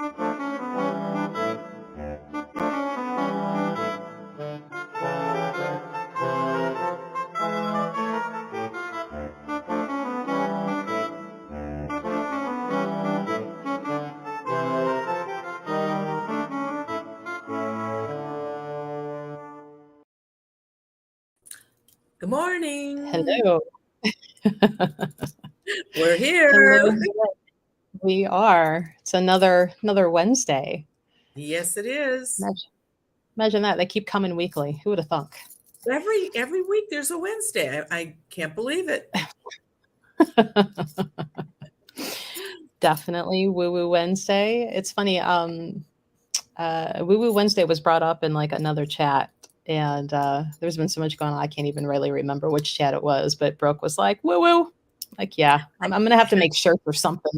Good morning. Hello. We're here. Hello. We are. It's another Wednesday. Yes, it is. Imagine that. They keep coming weekly. Who would have thunk? Every week there's a Wednesday. I can't believe it. Definitely Woo Woo Wednesday. It's funny. Woo Woo Wednesday was brought up in like another chat, and there's been so much going on. I can't even really remember which chat it was, but Brooke was like, "Woo Woo." Like, yeah, I'm gonna have to make shirts or something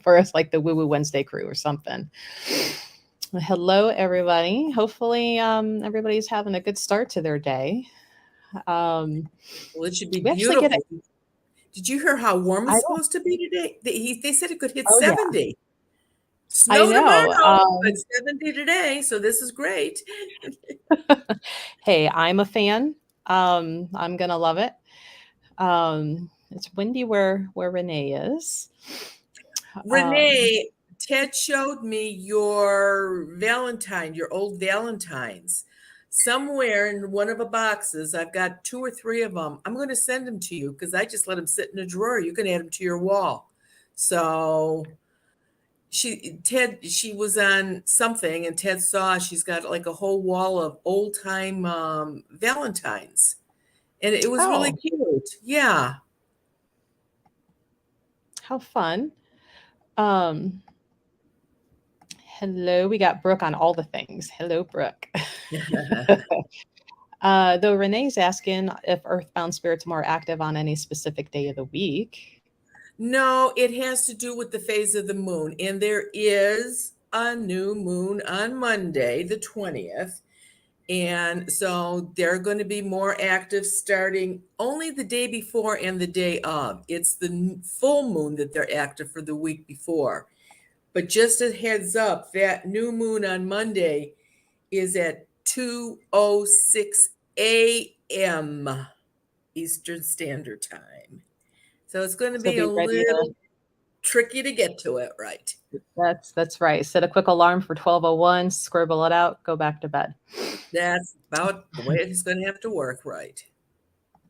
for us, like the Woo Woo Wednesday crew or something. Hello, everybody. Hopefully, everybody's having a good start to their day. Well, it should be We actually get it. beautiful. Did you hear how warm it's I don't. supposed to be today? They said it could hit Oh yeah, 70. I Snow know. tomorrow, but 70 today, so this is great. Hey, I'm a fan. I'm gonna love it. It's windy where Renee is. Um, Renee, Ted showed me your old Valentines. Somewhere in one of the boxes, I've got 2 or 3 of them. I'm going to send them to you because I just let them sit in a drawer. You can add them to your wall. So she was on something and Ted saw she's got like a whole wall of old time Valentines. And it was really oh, cute. Yeah. how fun. Um, Hello, we got Brooke on all the things. Hello, Brooke. Though Renee's asking if earthbound spirits are more active on any specific day of the week. No, it has to do with the phase of the moon. And there is a new moon on Monday, the 20th. And so they're going to be more active starting only the day before and the day of. It's the full moon that they're active for the week before. But just a heads up, that new moon on Monday is at 2:06 a.m. Eastern Standard Time. So it's going to So be a be ready to. little tricky to get to it right. That's right. Set a quick alarm for 12:01. Scribble it out. Go back to bed. That's about the way it's going to have to work right.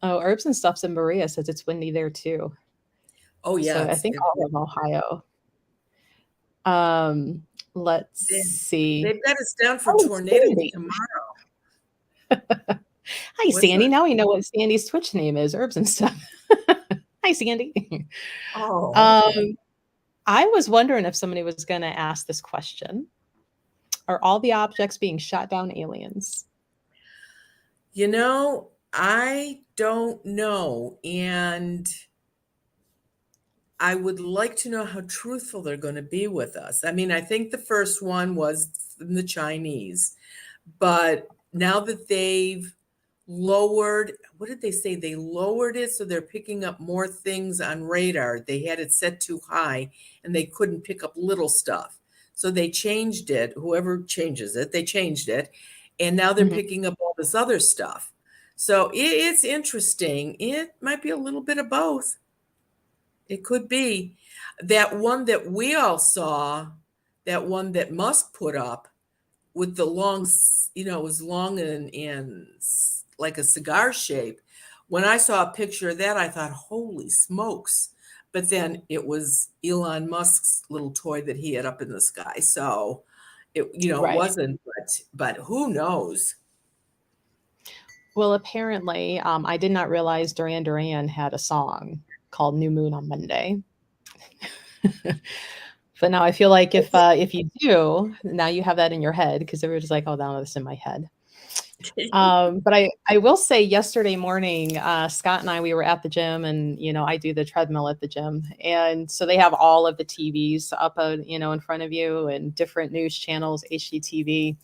Oh, Herbs and Stuffs in Maria says it's windy there too. Oh So yeah, I think all of Ohio. Let's see. they've got us down for Oh, tornadoes Sandy. tomorrow. Hi, What's Sandy. that? Now we know what Sandy's Twitch name is. Herbs and Stuff. Hi, Sandy. Oh, okay. Um, I was wondering if somebody was going to ask this question. Are all the objects being shot down aliens? You know, I don't know, and I would like to know how truthful they're going to be with us. I mean, I think the first one was from the Chinese, but now that they've lowered, what did they say? They lowered it so they're picking up more things on radar. They had it set too high and they couldn't pick up little stuff. So they changed it. Whoever changes it, they changed it. And now they're Mhm. picking up all this other stuff. So it's interesting. It might be a little bit of both. It could be. That one that we all saw, that one that Musk put up with the long, it was long and like a cigar shape. When I saw a picture of that, I thought, holy smokes. But then it was Elon Musk's little toy that he had up in the sky. So it Right. wasn't, but who knows? Well, apparently, I did not realize Duran Duran had a song called "New Moon on Monday." But now I feel like if you do, now you have that in your head because everybody's like, "Oh, now that's in my head." But I will say yesterday morning, Scott and I, we were at the gym and, I do the treadmill at the gym. And so they have all of the TVs up, in front of you and different news channels, HGTV.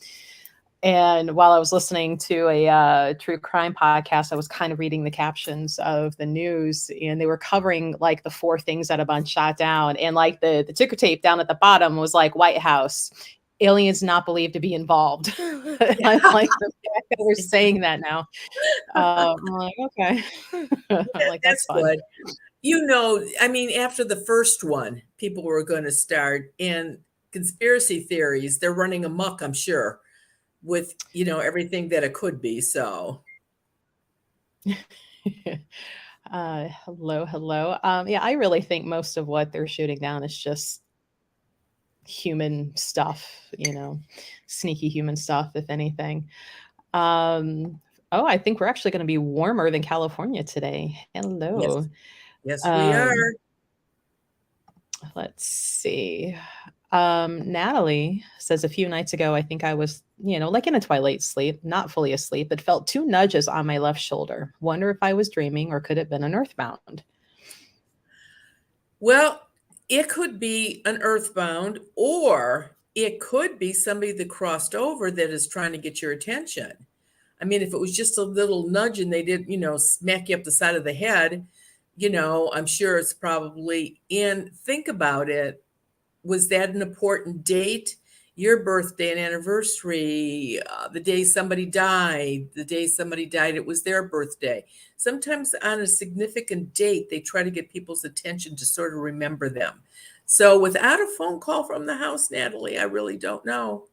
And while I was listening to a true crime podcast, I was kind of reading the captions of the news, and they were covering like the four things that have been shot down. And like the ticker tape down at the bottom was like White House, aliens not believed to be involved. I'm like, the fact that we're saying that now. I'm like, okay. I'm like, that's That's fun. good. I mean, after the first one, people were going to start, and conspiracy theories, they're running amok, I'm sure, with, everything that it could be. So, Hello, hello. Yeah, I really think most of what they're shooting down is just human stuff, sneaky human stuff, if anything. Um, oh, I think we're actually going to be warmer than California today. yes, Hello. yes, we are. Um, let's see. Natalie says a few nights ago, I think I was, like in a twilight sleep, not fully asleep, but felt two nudges on my left shoulder. Wonder if I was dreaming or could it have been an earthbound? Well, it could be an earthbound, or it could be somebody that crossed over that is trying to get your attention. I mean, if it was just a little nudge and they did, smack you up the side of the head, I'm sure it's probably, and think about it. Was that an important date? Your birthday and anniversary, the day somebody died, it was their birthday. Sometimes on a significant date, they try to get people's attention to sort of remember them. So without a phone call from the house, Natalie, I really don't know.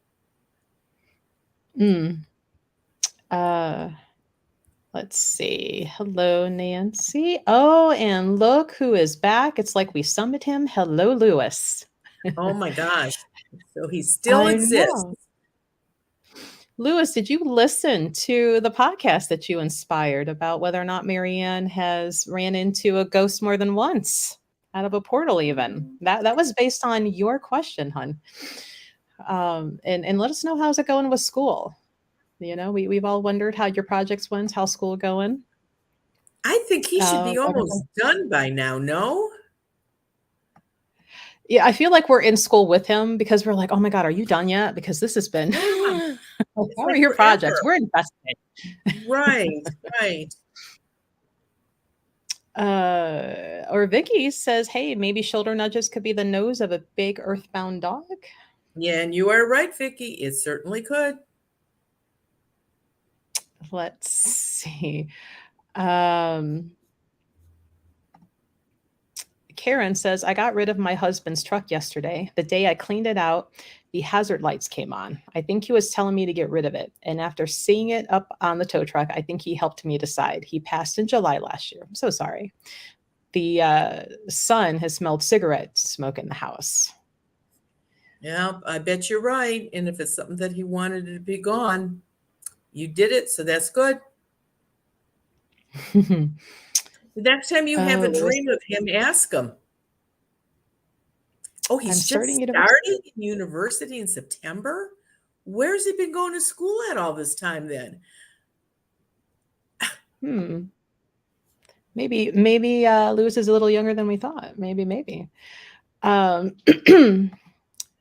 Mm. Uh, let's see. Hello, Nancy. Oh, and look who is back. It's like we summoned him. Hello, Lewis. Oh my gosh. So he still I exists. know. Lewis, did you listen to the podcast that you inspired about whether or not Marianne has ran into a ghost more than once out of a portal even? That was based on your question, hun. And let us know how's it going with school. We've all wondered how your projects went, how's school going. I think he should be almost Everything. done by now, no? Yeah, I feel like we're in school with him because we're like, oh my God, are you done yet? Because this has been, Yeah, it's how are like your projects? forever. We're invested. Right, right. Or Vicky says, hey, maybe shoulder nudges could be the nose of a big earthbound dog. Yeah, and you are right, Vicky. It certainly could. Let's see. Um, Karen says, I got rid of my husband's truck yesterday. The day I cleaned it out, the hazard lights came on. I think he was telling me to get rid of it. And after seeing it up on the tow truck, I think he helped me decide. He passed in July last year. I'm so sorry. The son has smelled cigarette smoke in the house. Yeah, I bet you're right. And if it's something that he wanted it to be gone, you did it, so that's good. The next time you have a Oh, Lewis, dream of him, ask him. Oh, I'm he's starting just university. starting university in September? Where's he been going to school at all this time then? Hmm. Maybe Lewis is a little younger than we thought. Maybe. Um, and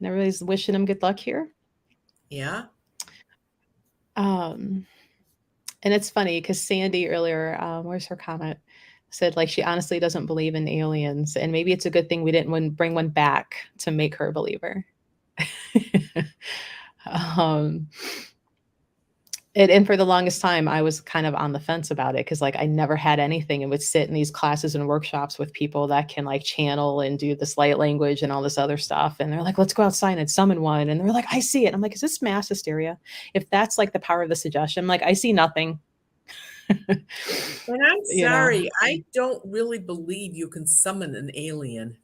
everybody's wishing him good luck here. Yeah. Um, and it's funny because Sandy earlier, where's her comment? Said like she honestly doesn't believe in aliens, and maybe it's a good thing we didn't bring one back to make her a believer. um, and for the longest time, I was kind of on the fence about it because like I never had anything and would sit in these classes and workshops with people that can like channel and do this light language and all this other stuff. And they're like, let's go outside and summon one. And they're like, I see it. I'm like, is this mass hysteria? If that's like the power of the suggestion, I'm like, I see nothing. And I'm you know, sorry, I don't really believe you can summon an alien.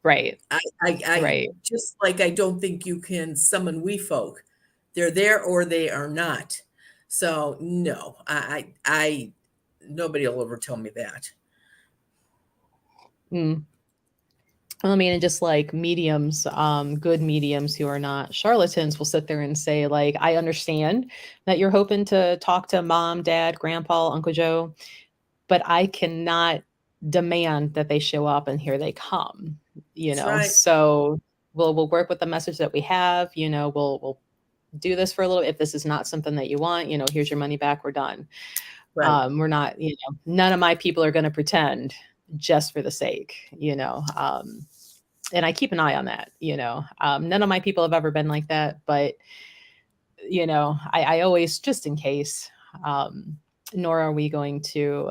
right, I right. just like I don't think you can summon we folk. They're there or they are not. So no, nobody will ever tell me that. Mm. Well, I mean, and just like mediums, good mediums who are not charlatans will sit there and say, like, I understand that you're hoping to talk to mom, dad, grandpa, Uncle Joe, but I cannot demand that they show up and here they come, That's right. So we'll work with the message that we have, we'll do this for a little. If this is not something that you want, here's your money back. We're done. Right. We're not, none of my people are going to pretend just for the sake, and I keep an eye on that, none of my people have ever been like that, but I always, just in case, nor are we going to,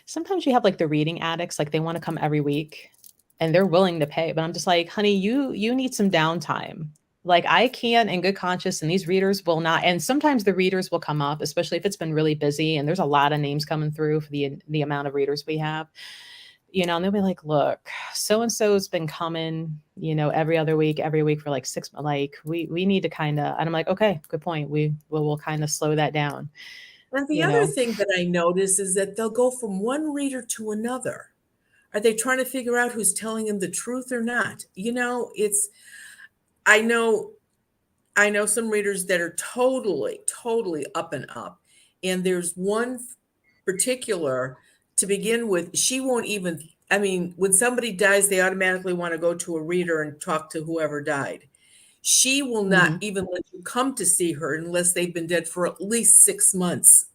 sometimes you have like the reading addicts, like they want to come every week and they're willing to pay, but I'm just like, honey, you need some downtime. Like I can in good conscience, and these readers will not. And sometimes the readers will come up, especially if it's been really busy and there's a lot of names coming through for the amount of readers we have, and they'll be like, look, so and so's been coming, every week for like 6 months. Like we need to kind of, and I'm like, okay, good point. We'll kind of slow that down, And the you other know. thing that I notice is that they'll go from one reader to another. Are they trying to figure out who's telling them the truth or not? I know I know some readers that are totally, totally up and up. And there's one particular to begin with, she won't even, I mean, when somebody dies, they automatically want to go to a reader and talk to whoever died. She will not Mhm. even let you come to see her unless they've been dead for at least 6 months.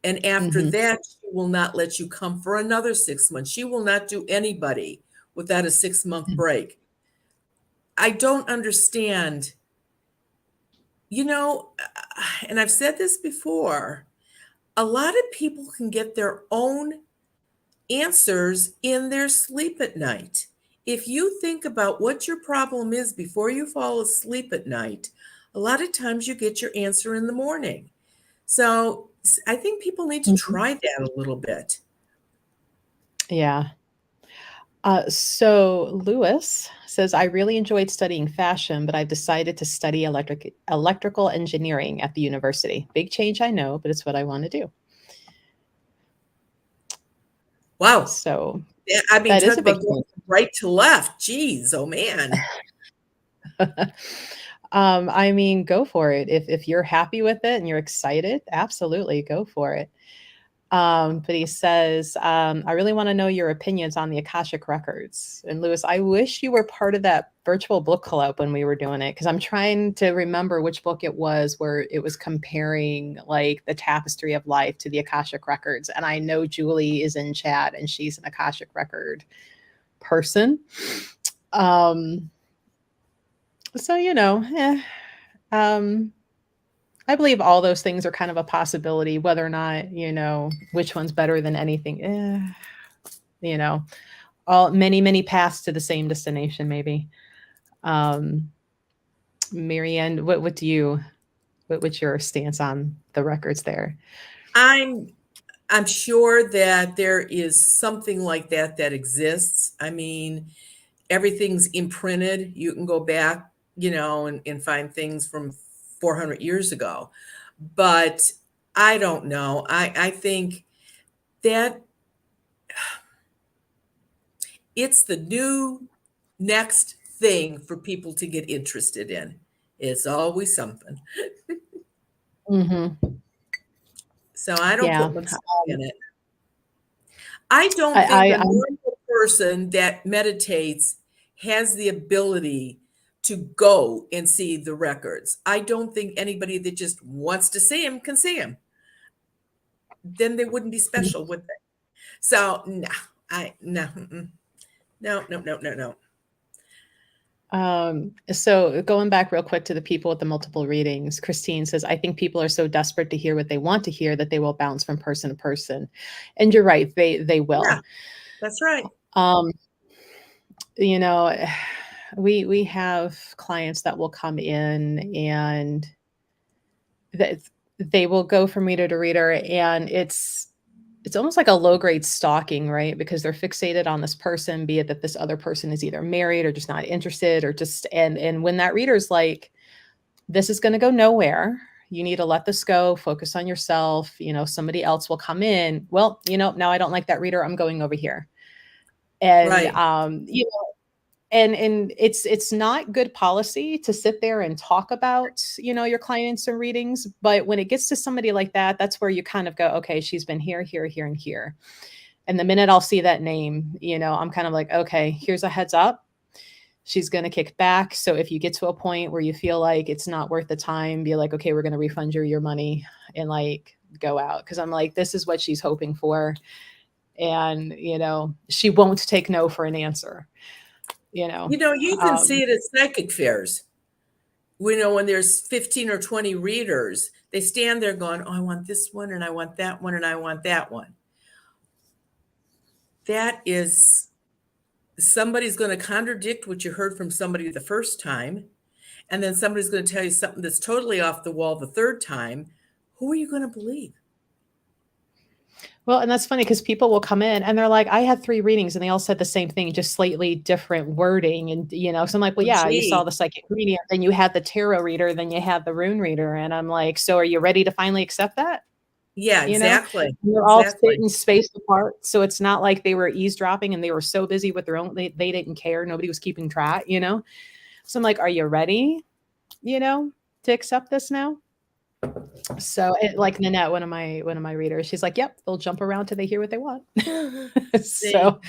And after Mhm. that, she will not let you come for another 6 months. She will not do anybody without a 6 month break. I don't understand, you know, and I've said this before, a lot of people can get their own answers in their sleep at night. If you think about what your problem is before you fall asleep at night, a lot of times you get your answer in the morning. So I think people need to Mhm. try that a little bit. Yeah. So Lewis says, I really enjoyed studying fashion, but I've decided to study electrical engineering at the university. Big change, I know, but it's what I want to do. Wow. So Yeah, I mean, that is talk a big about going change. from right to left. Geez, oh man. I mean, go for it. If you're happy with it and you're excited, absolutely go for it. But he says, I really want to know your opinions on the Akashic Records. And Lewis, I wish you were part of that virtual book club when we were doing it, because I'm trying to remember which book it was where it was comparing like the tapestry of life to the Akashic Records. And I know Julie is in chat and she's an Akashic Record person. Um, so, um, I believe all those things are kind of a possibility, whether or not, which one's better than anything. You know, all many paths to the same destination, maybe. Um, Marianne, what's your stance on the records there? I'm I'm sure that there is something like that that exists. I mean, everything's imprinted. You can go back, and find things from 400 years ago. But I don't know. I think that it's the new next thing for people to get interested in. It's always something. Hmm. So I don't Yeah. put much stock in it. I don't think I, a I, normal person that meditates has the ability to go and see the records. I don't think anybody that just wants to see them can see them. Then they wouldn't be special, would they? So no, I no, no, no, no, no, no. so going back real quick to the people with the multiple readings, Christine says, I think people are so desperate to hear what they want to hear that they will bounce from person to person. And you're right, they Yeah, will. that's right. Um, you know, we have clients that will come in and that they will go from reader to reader, and it's almost like a low grade stalking, right? Because they're fixated on this person, be it that this other person is either married or just not interested, or just, and when that reader's like, this is going to go nowhere, you need to let this go, focus on yourself, somebody else will come in. Well, now I don't like that reader, I'm going over here. And Right, and it's not good policy to sit there and talk about, your clients and readings, but when it gets to somebody like that, that's where you kind of go, okay, she's been here, here, here, and here. And the minute I'll see that name, I'm kind of like, okay, here's a heads up. She's going to kick back. So if you get to a point where you feel like it's not worth the time, be like, okay, we're going to refund you your money and like go out. Cause I'm like, this is what she's hoping for. And, she won't take no for an answer, you know. You can see it at psychic fairs. When there's 15 or 20 readers, they stand there going, oh, I want this one, and I want that one, and I want that one. That is, somebody's going to contradict what you heard from somebody the first time, and then somebody's going to tell you something that's totally off the wall the third time. Who are you going to believe? Well, and that's funny because people will come in and they're like, I had 3 readings and they all said the same thing, just slightly different wording. And, so I'm like, well, Oh, yeah, you saw gee. the psychic reading, then you had the tarot reader, then you had the rune reader. And I'm like, so are you ready to finally accept that? Yeah, You know, exactly. And they're all Exactly. sitting spaced apart. So it's not like they were eavesdropping and they were so busy with their own, they didn't care. Nobody was keeping track. So I'm like, are you ready, to accept this now? So like Nanette, one of my readers, she's like, yep, they'll jump around till they hear what they want. See, So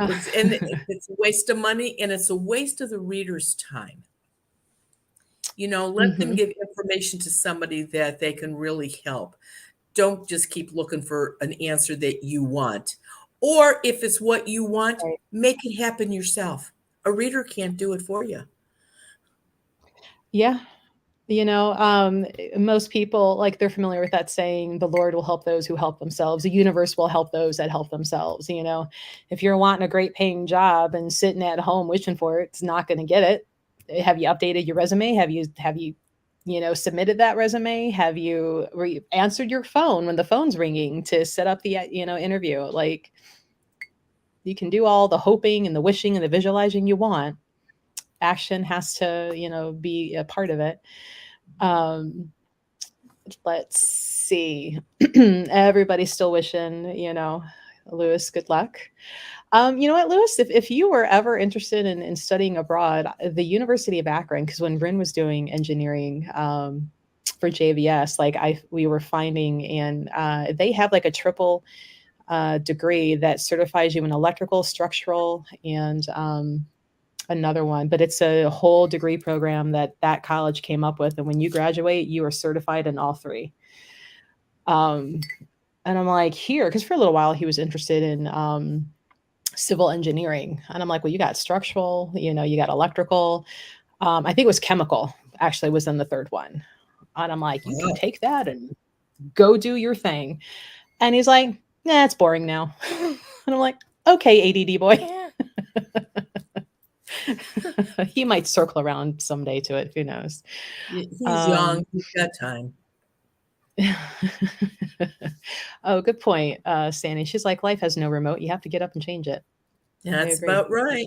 it's a waste of money, and it's a waste of the reader's time. Let them mhm, give information to somebody that they can really help. Don't just keep looking for an answer that you want. Or if it's what you want, right. make it happen yourself. A reader can't do it for you. Yeah. Most people, like, they're familiar with that saying, the Lord will help those who help themselves. The universe will help those that help themselves. If you're wanting a great paying job and sitting at home wishing for it, it's not going to get it. Have you updated your resume? Have you submitted that resume? Have you answered your phone when the phone's ringing to set up the, interview? Like, you can do all the hoping and the wishing and the visualizing you want. Action has to, be a part of it. Um, let's see. Everybody's still wishing, Lewis good luck. You know what, Lewis, if you were ever interested in studying abroad, the University of Akron, because when Bryn was doing engineering for JVS, like we were finding, and they have like a triple degree that certifies you in electrical, structural, and another one, but it's a whole degree program that college came up with. And when you graduate, you are certified in all 3. Um, and I'm like, here, because for a little while he was interested in civil engineering. And I'm like, well, you got structural, you got electrical. I think it was chemical actually was in the third one. And I'm like, you can Wow. take that and go do your thing. And he's like, nah, it's boring now. And I'm like, okay, ADD boy. He might circle around someday to it. Who knows? He's young. Um, He's got time. oh, good point, Sandy. She's like, life has no remote. You have to get up and change it. I That's agree. about right.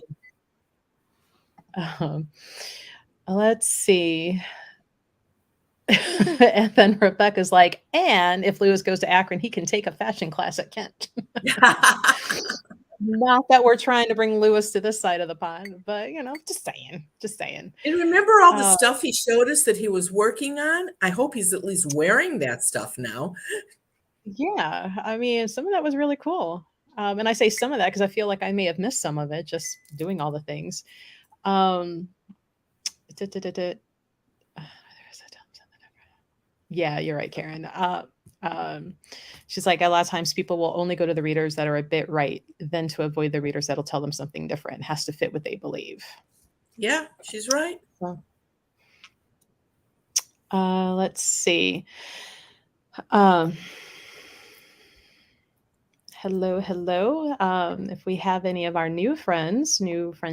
Um, let's see. And then Rebecca's like, and if Lewis goes to Akron, he can take a fashion class at Kent. Not that we're trying to bring Lewis to this side of the pond, but just saying, just saying. And remember all the Uh, stuff he showed us that he was working on? I hope he's at least wearing that stuff now. yeah, I mean, some of that was really cool. And I say some of that because I feel like I may have missed some of it just doing all the things. Um, duh, duh, duh, duh. Yeah, you're right, Karen. Um, she's like, a lot of times people will only go to the readers that are a bit right, then to avoid the readers that'll tell them something different. It has to fit what they believe. Yeah, she's right. So, let's see. Um, hello. If we have any of our new friends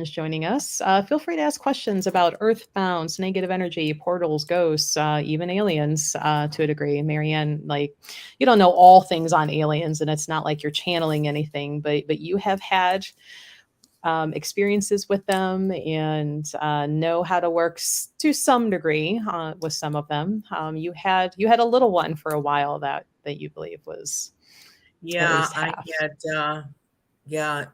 joining us, feel free to ask questions about earthbounds, negative energy, portals, ghosts, even aliens to a degree. Marianne, like, you don't know all things on aliens, and it's not like you're channeling anything, but you have had experiences with them and know how to work to some degree with some of them. You had a little one for a while that you believe was at Yeah, least I half. had, yeah,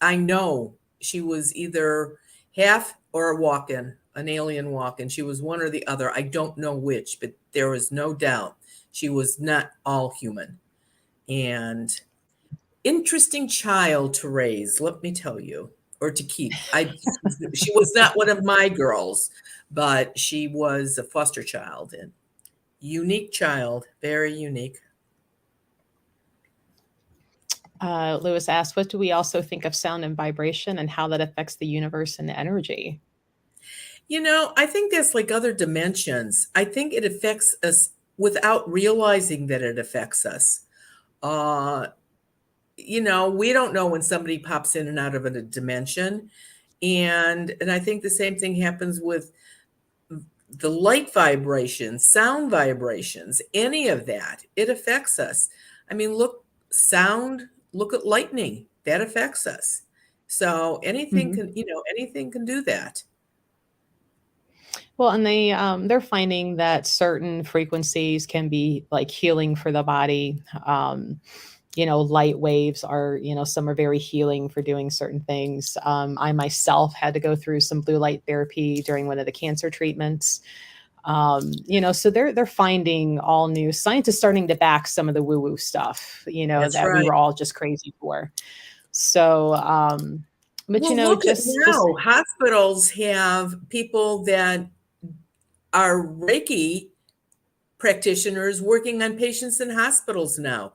I know she was either half or a walk-in, an alien walk-in. She was one or the other. I don't know which, but there was no doubt she was not all human. And interesting child to raise, let me tell you. or to keep. She was not one of my girls, but she was a foster child and unique child, very unique. Lewis asked, what do we also think of sound and vibration and how that affects the universe and energy? I think that's like other dimensions. I think it affects us without realizing that it affects us. Uh, we don't know when somebody pops in and out of a dimension. And I think the same thing happens with the light vibrations, sound vibrations, any of that. It affects us. I mean, look at lightning. That affects us. So Mhm. anything can do that. Well, and they're finding that certain frequencies can be like healing for the body. Light waves are, some are very healing for doing certain things. I myself had to go through some blue light therapy during one of the cancer treatments. So they're finding all new scientists starting to back some of the woo woo stuff, That's that we right. were all just crazy for. So, but Well, look at just now. Hospitals have people that are Reiki practitioners working on patients in hospitals now.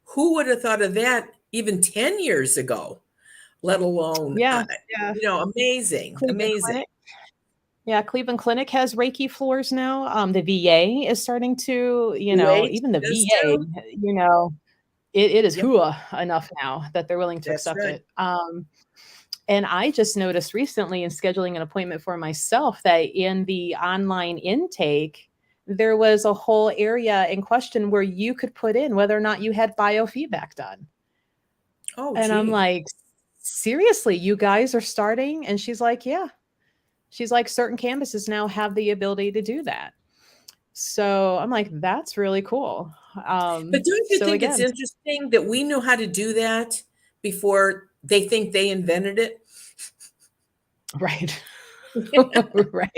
Who would have thought of that even 10 years ago, let alone, yeah, yeah. amazing, Cleveland amazing. Clinic. Yeah, Cleveland Clinic has Reiki floors now. The VA is starting to, Kuwait even the does VA, too. it is Yep, hua enough now that they're willing to that's accept right. it. And I just noticed recently in scheduling an appointment for myself that in the online intake, there was a whole area in question where you could put in whether or not you had biofeedback done. Oh, And I'm gee. like, seriously, you guys are starting? And she's like, yeah. She's like, certain campuses now have the ability to do that. So I'm like, that's really cool. But don't you So think it's again, interesting that we knew how to do that before they think they invented it? right. Right.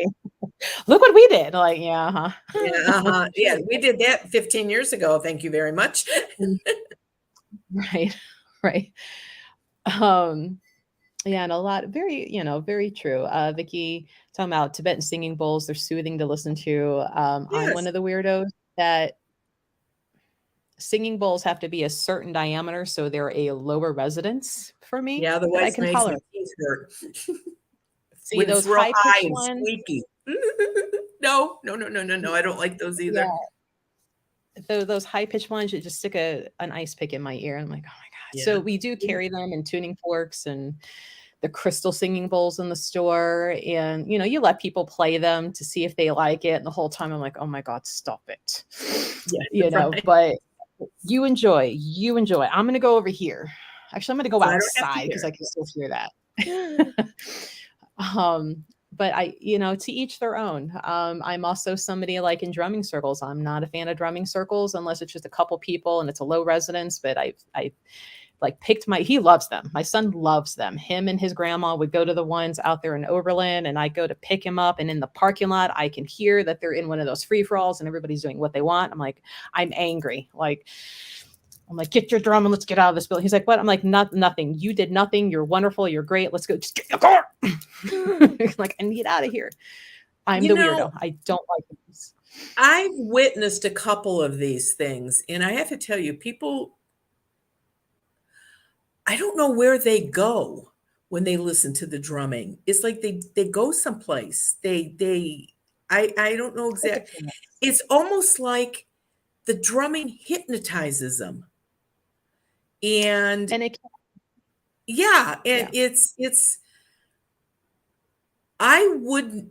Look what we did. Like, yeah, Yeah, huh. yeah, Sure. we did that 15 years ago, thank you very much. Right. Right. Um, yeah, and a lot very, very true. Vicky talking about Tibetan singing bowls, they're soothing to listen to. I'm one Yes. of the weirdos that singing bowls have to be a certain diameter, so they're a lower resonance for Yeah, me that I otherwise can makes my tolerate. teeth hurt See when it's those real high high pitched and ones? squeaky. No, no, no, no, no, no, I don't like those Yeah, either. those high pitched ones, you just stick an ice pick in my ear. And I'm like, oh my God. So Yeah. we do carry them in tuning forks and the crystal singing bowls in the store. And, you let people play them to see if they like it. And the whole time I'm like, oh my God, stop it. Yeah, right. But you enjoy, you enjoy. I'm going to go over here. Actually, I'm going to go So I don't have to outside because hear I can still hear that. um, but to each their own. I'm also somebody like in drumming circles. I'm not a fan of drumming circles unless it's just a couple people and it's a low resonance. But I like picked he loves them. My son loves them. Him and his grandma would go to the ones out there in Oberlin, and I go to pick him up. And in the parking lot, I can hear that they're in one of those free for alls and everybody's doing what they want. I'm like, I'm angry. I'm like, get your drum and let's get out of this building. He's like, what? I'm like, nothing. You did nothing. You're wonderful. You're great. Let's go. Just get in the car. Like, I need out of here. I'm You the know, weirdo. I don't like this. I've witnessed a couple of these things, and I have to tell you, people, I don't know where they go when they listen to the drumming. It's like they go someplace. I don't know Like a exact. trance. It's almost like the drumming hypnotizes them. And And it, yeah, and yeah. it's I wouldn't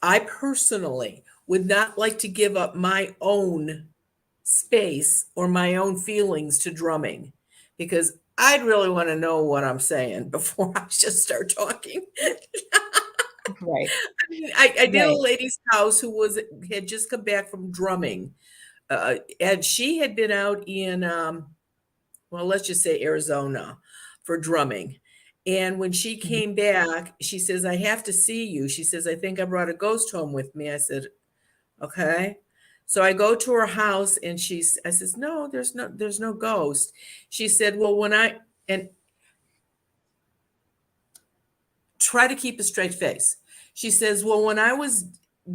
I personally would not like to give up my own space or my own feelings to drumming because I'd really want to know what I'm saying before I just start talking. Right. I mean, I did a Right. lady's house who had just come back from drumming, and she had been out in well, let's just say Arizona for drumming. And when she Mhm. came back, she says, I have to see you. She says, I think I brought a ghost home with me. I said, okay. So I go to her house and I says, no, there's no ghost. She said, well, and try to keep a straight face. She says, well, when I was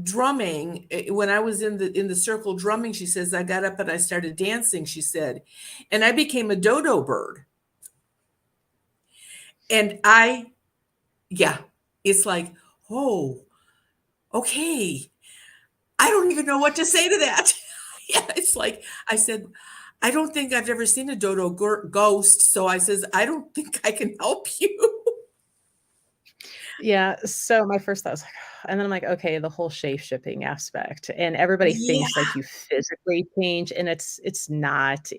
drumming, when I was in the circle drumming, she says, I got up and I started dancing, she said, and I became a dodo bird. And yeah, it's like, oh, okay. I don't even know what to say to that. Yeah, it's like I said, I don't think I've ever seen a dodo ghost. So I says, I don't think I can help you. Yeah, so my first thought was like, and then I'm like, okay, the whole shape-shifting aspect, and everybody Yeah, thinks like you physically change, and it's not.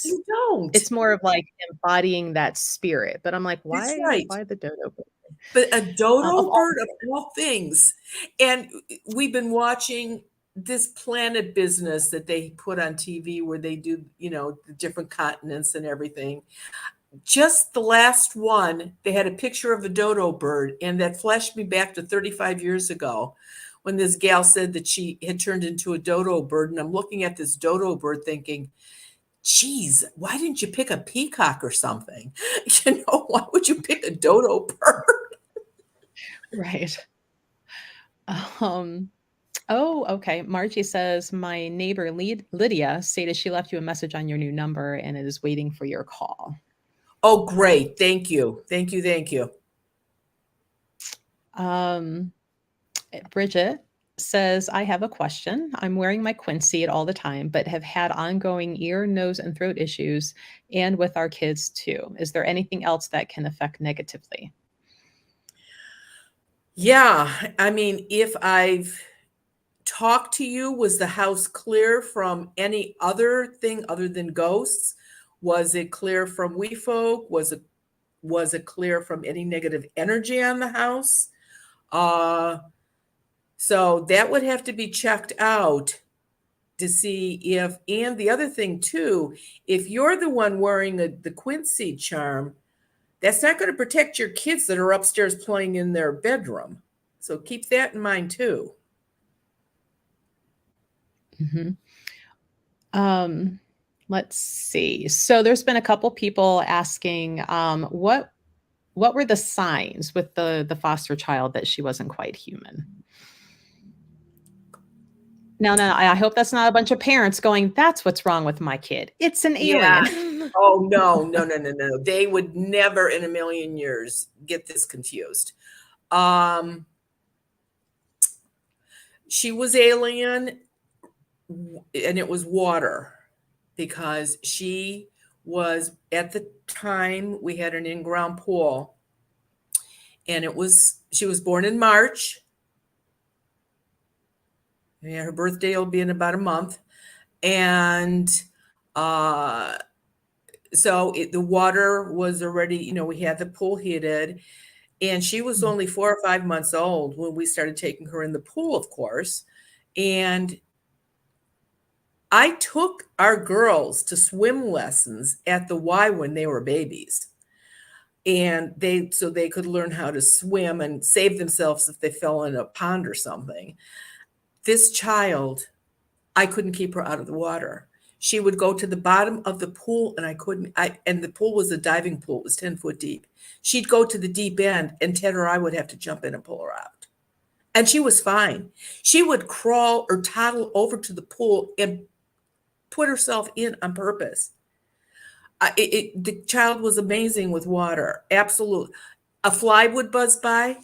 you don't. It's more of like embodying that spirit, but I'm like, That's right. why the dodo bird? But a Of dodo all bird of all things. And we've been watching this Planet business that they put on TV where they do, the different continents and everything. Just the last one, they had a picture of a dodo bird, and that flashed me back to 35 years ago when this gal said that she had turned into a dodo bird. And I'm looking at this dodo bird thinking, geez, why didn't you pick a peacock or something? Why would you pick a dodo bird? right. Um, oh, okay. Margie says, my neighbor Lydia stated she left you a message on your new number and it is waiting for your call. Oh, great. Thank you. Thank you. Thank you. Um, Bridget says, I have a question. I'm wearing my quinceañera all the time, but have had ongoing ear, nose, and throat issues, and with our kids too. Is there anything else that can affect negatively? Yeah. I mean, if I've talked to you, was the house clear from any other thing other than ghosts? Was it clear from we folk? Was it clear from any negative energy on the house? Uh, so that would have to be checked out to see if, and the other thing too, if you're the one wearing the Quincy charm, that's not going to protect your kids that are upstairs playing in their bedroom. So keep that in mind too. Mhm. Um, let's see. So there's been a couple people asking, what were the signs with the foster child that she wasn't quite human? No, no, I hope that's not a bunch of parents going, "That's what's wrong with my kid. It's an Yeah. alien." Oh, no, no, no, no, no. They would never in a million years get this confused. Um, she was alien and it was water because she was, at the time, we had an in-ground pool and she was born in March. Yeah, her birthday will be in about a month. And uh, so the water was already, we had the pool heated. And she was Mm, only 4 or 5 months old when we started taking her in the pool, of course. And I took our girls to swim lessons at the Y when they were babies. And so they could learn how to swim and save themselves if they fell in a pond or something. This child, I couldn't keep her out of the water. She would go to the bottom of the pool and and the pool was a diving pool, it was 10 foot deep. She'd go to the deep end and Ted or I would have to jump in and pull her out. And she was fine. She would crawl or toddle over to the pool and put herself in on purpose. The child was amazing with water. Absolutely. A fly would buzz by.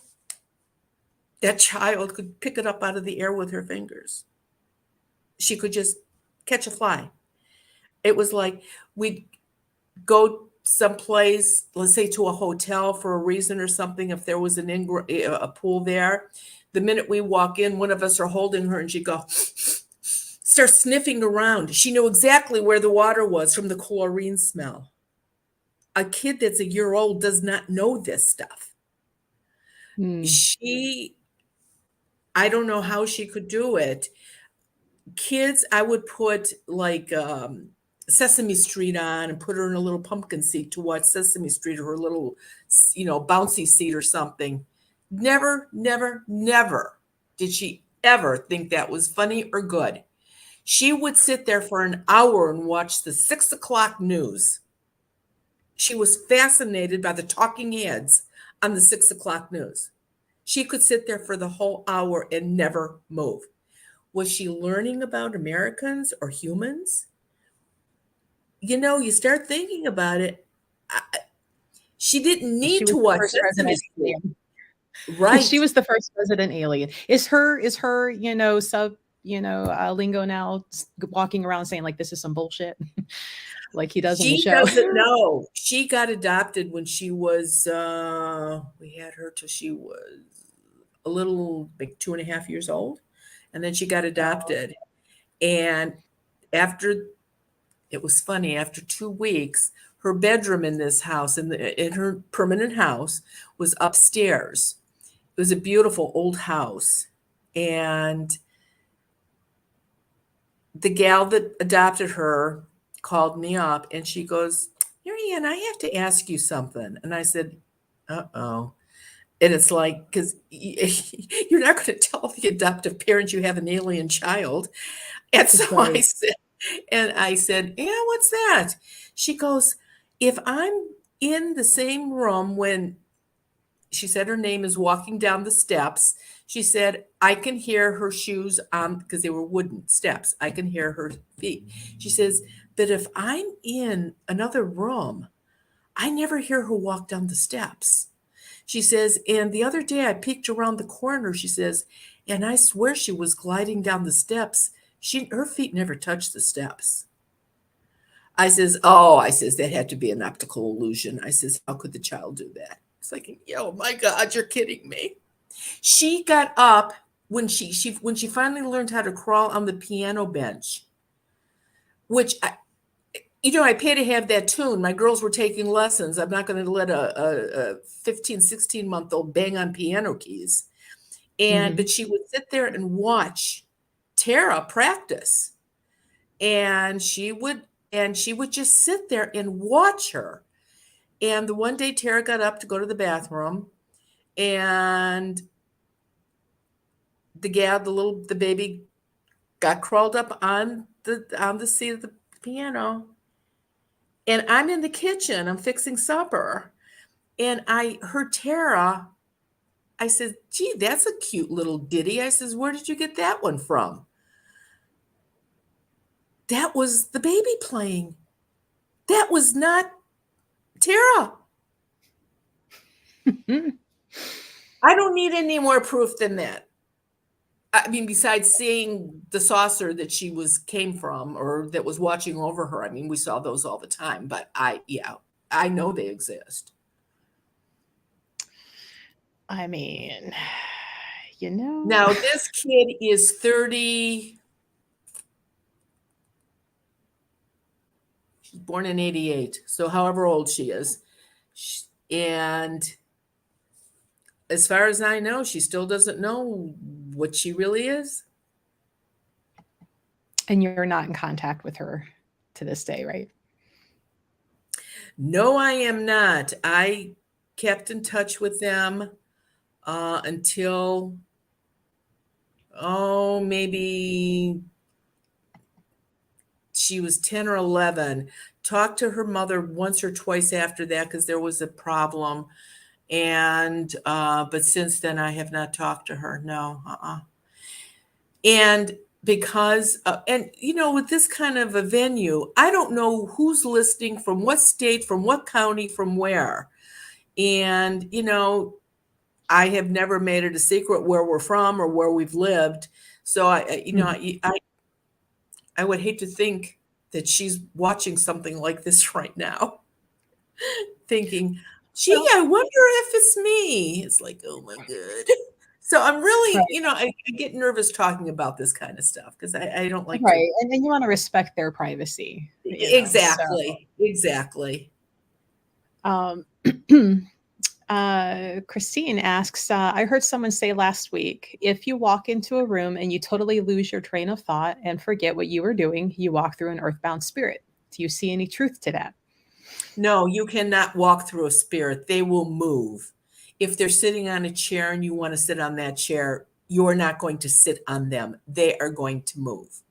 That child could pick it up out of the air with her fingers. She could just catch a fly. It was like we'd go someplace, let's say to a hotel for a reason or something, if there was a pool there. The minute we walk in, one of us are holding her and she'd go, start sniffing around. She knew exactly where the water was from the chlorine smell. A kid that's a year old does not know this stuff. mm, She, I don't know how she could do it. Kids, I would put like Sesame Street on and put her in a little pumpkin seat to watch Sesame Street or her little, bouncy seat or something. Never, never, never did she ever think that was funny or good. She would sit there for an hour and watch the 6 o'clock news. She was fascinated by the talking heads on the 6 o'clock news. She could sit there for the whole hour and never move. Was she learning about Americans or humans? You start thinking about it. She didn't She need was to the watch first Sesame resident Street. alien. She Right. was the first resident alien. Is her, sub, lingo now walking around saying like this is some bullshit, like he does in the She show? doesn't know. She got adopted when she was, we had her till she was a little, like 2.5 years old. And then she got Oh. adopted. And after, it was funny, after 2 weeks, her bedroom in this house, in her permanent house, was upstairs. It was a beautiful old house. And the gal that adopted her called me up and she goes, Marianne, I have to ask you something. And I said, uh-oh. And it's like, because you're not going to tell the adoptive parents you have an alien child. And so Right. I said, yeah, what's that? She goes, if I'm in the same room when she said her name is walking down the steps. She said, I can hear her shoes on because they were wooden steps. I can hear her feet. She says, but if I'm in another room, I never hear her walk down the steps. She says, and the other day I peeked around the corner, she says, and I swear she was gliding down the steps. Her feet never touched the steps. I says, that had to be an optical illusion. I says, how could the child do that? It's like, oh my God, you're kidding me. She got up when she finally learned how to crawl on the piano bench, which I pay to have that tune. My girls were taking lessons. I'm not going to let a 15, 16-month-old bang on piano keys. Hmm. But she would sit there and watch Tara practice. And she would just sit there and watch her. And the one day Tara got up to go to the bathroom and the baby got crawled up on the seat of the piano. And I'm in the kitchen, I'm fixing supper. And I heard Tara. I said, gee, that's a cute little ditty. I says, where did you get that one from? That was the baby playing. That was not Tara. I don't need any more proof than that. I mean, besides seeing the saucer that she came from or that was watching over her. I mean, we saw those all the time, but I know they exist. I mean, you know, Now, this kid is 30. She's born in 88. So however old she is. And as far as I know, she still doesn't know what she really is. and you're not in contact with her to this day, right? No, I am not. I kept in touch with them until, maybe she was 10 or 11. Talked to her mother once or twice after that because there was a problem. And, but since then, I have not talked to her. No, And because, with this kind of a venue, I don't know who's listening from what state, from what county, from where. And, I have never made it a secret where we're from or where we've lived. So Mhm. I would hate to think that she's watching something like this right now, thinking, gee, Well, I wonder if it's me. It's like, oh my God. So I'm really, right, I get nervous talking about this kind of stuff because I don't like to. right, and you want to respect their privacy, so. Exactly. Exactly. Um, Christine asks, I heard someone say last week, if you walk into a room and you totally lose your train of thought and forget what you were doing, you walk through an earthbound spirit. Do you see any truth to that? No, you cannot walk through a spirit. They will move. If they're sitting on a chair and you want to sit on that chair, you're not going to sit on them. They are going to move.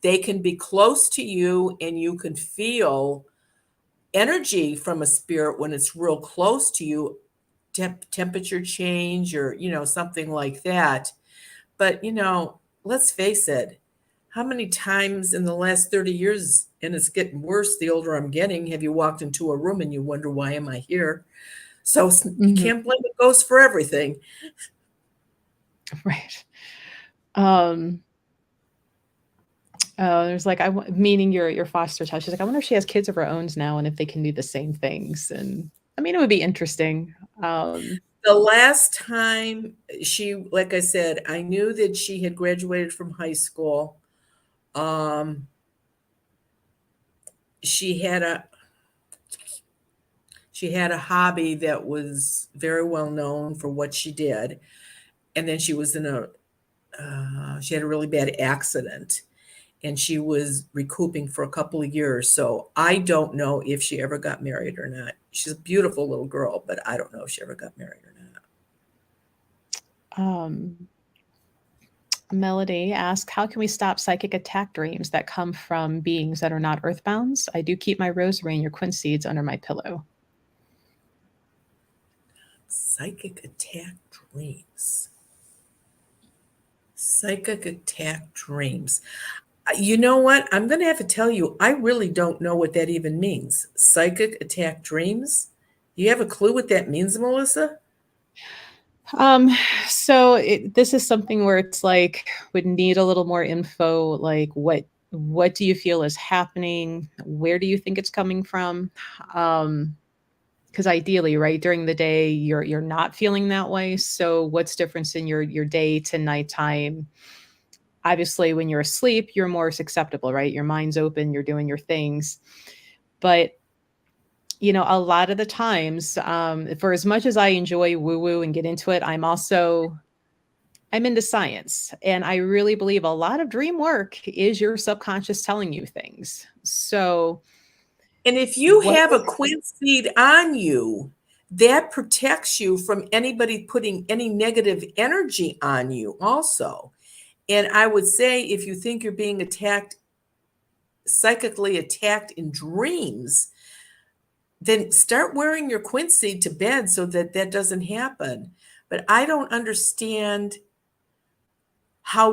They can be close to you and you can feel energy from a spirit when it's real close to you temperature change or, something like that. But, let's face it, how many times in the last 30 years, and it's getting worse the older I'm getting, have you walked into a room and you wonder, why am I here? So you Mhm. can't blame a ghost for everything. Right. Um, there's like meaning your foster child. She's like, I wonder if she has kids of her own now and if they can do the same things. And I mean, it would be interesting. The last time like I said, I knew that she had graduated from high school. Um, she had a she had a hobby that was very well known for what she did, and then she had a really bad accident, and she was recouping for a couple of years. So I don't know if she ever got married or not. She's a beautiful little girl, but I don't know if she ever got married or not. um, Melody asks, how can we stop psychic attack dreams that come from beings that are not earthbounds? I do keep my rosary and your quince seeds under my pillow. Psychic attack dreams. Psychic attack dreams. You know what? I'm going to have to tell you, I really don't know what that even means. Psychic attack dreams? Do you have a clue what that means, Melissa? Um, this is something where it's like would need a little more info, like what do you feel is happening? Where do you think it's coming from? Because ideally, right, during the day you're not feeling that way. So what's difference in your day to nighttime? Obviously, when you're asleep, you're more susceptible, right? Your mind's open, you're doing your things. But a lot of the times, for as much as I enjoy woo woo and get into it, I'm into science, and I really believe a lot of dream work is your subconscious telling you things. So, And if you what have a quince seed on you, that protects you from anybody putting any negative energy on you, also. And I would say if you think you're being psychically attacked in dreams, then start wearing your quince seed to bed so that that doesn't happen. But I don't understand how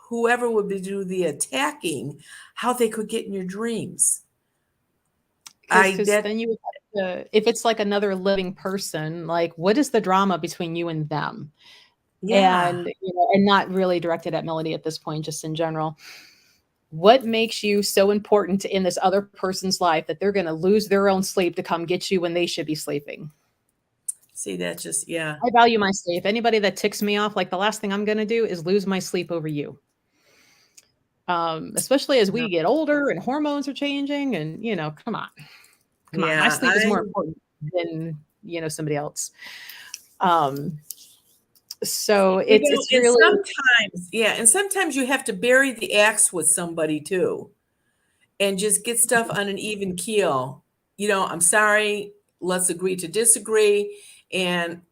whoever would do the attacking, how they could get in your dreams. I because that then you if it's like another living person, like what is the drama between you and them? Yeah. And and not really directed at Melody at this point, just in general. What makes you so important in this other person's life that they're going to lose their own sleep to come get you when they should be sleeping? See, that just yeah. I value my sleep. Anybody that ticks me off, like the last thing I'm going to do is lose my sleep over you. Especially as No. we get older and hormones are changing, and come on, come on, my Yeah, sleep is more important than somebody else. Um, so it's and really sometimes you have to bury the axe with somebody too, and just get stuff on an even keel. I'm sorry, let's agree to disagree, and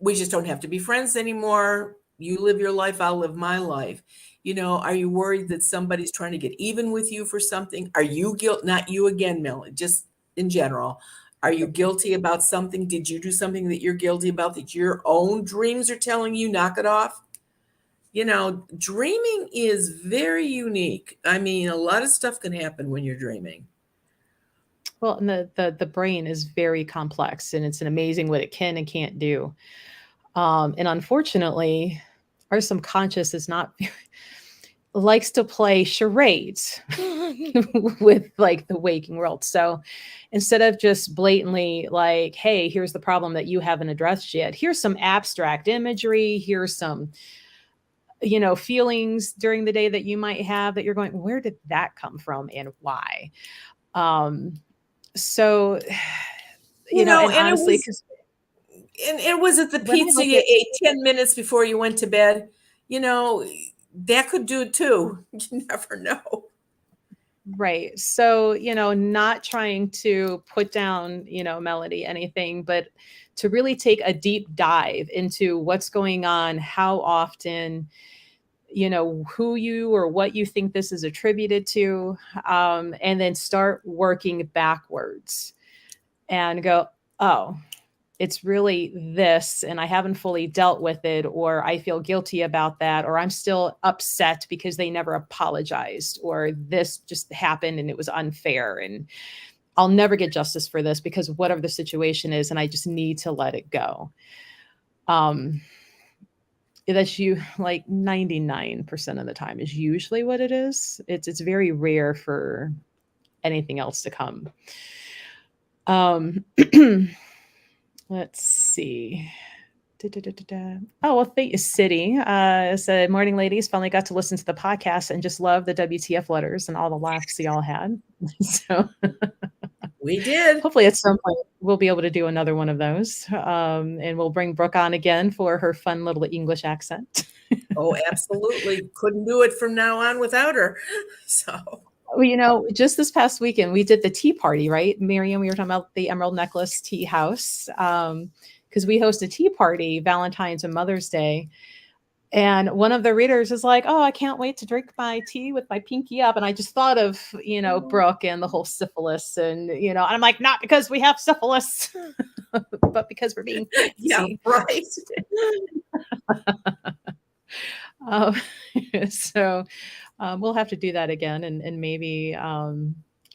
we just don't have to be friends anymore. You live your life, I'll live my life. Are you worried that somebody's trying to get even with you for something? Are you not you again, Millie, just in general. Are you guilty about something? Did you do something that you're guilty about that your own dreams are telling you knock it off? Dreaming is very unique. I mean, a lot of stuff can happen when you're dreaming. well, and the brain is very complex, and it's an amazing what it can and can't do. And unfortunately, our subconscious is not likes to play charades with like the waking world. So instead of just blatantly like, hey, here's the problem that you haven't addressed yet, here's some abstract imagery, here's some feelings during the day that you might have that you're going, where did that come from and why? um so and And it honestly, was because and was it the when I pizza look you at ate 10 minutes before you went to bed? You know, that could do it too. You never know. right, so not trying to put down Melody anything, but to really take a deep dive into what's going on, how often, who you or what you think this is attributed to, and then start working backwards and go, oh, it's really this, and I haven't fully dealt with it, or I feel guilty about that, or I'm still upset because they never apologized, or this just happened and it was unfair, and I'll never get justice for this because whatever the situation is, and I just need to let it go. Um, that's you like 99% of the time is usually what it is. It's very rare for anything else to come. Um, let's see. Da. Oh, well, thank you, City. Said, morning, ladies. Finally got to listen to the podcast and just love the WTF letters and all the laughs y'all had. So We did. hopefully at some point we'll be able to do another one of those. And we'll bring Brooke on again for her fun little English accent. Oh, absolutely. Couldn't do it from now on without her. So, Well, just this past weekend, we did the tea party, right? Miriam, we were talking about the Emerald Necklace Tea House. Because we host a tea party Valentine's and Mother's Day. And one of the readers is like, "Oh, I can't wait to drink my tea with my pinky up." And I just thought of, Brooke and the whole syphilis. And I'm like, not because we have syphilis, but because we're being yeah, fancy. right. Um, so we'll have to do that again and maybe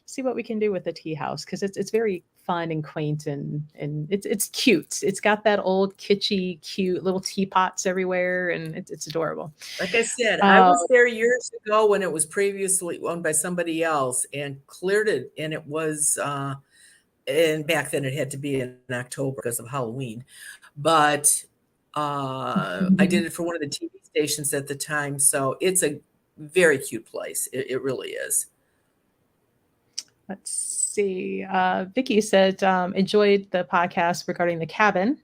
see what we can do with the tea house because it's very fun and quaint and it's cute. It's got that old kitschy, cute little teapots everywhere, and it's adorable. Like I said, I Uh, was there years ago when it was previously owned by somebody else and cleared it. And it was, and back then it had to be in October because of Halloween. But I did it for one of the TV stations at the time. So it's a very cute place. It really is. let's see. Vicky said enjoyed the podcast regarding the cabin.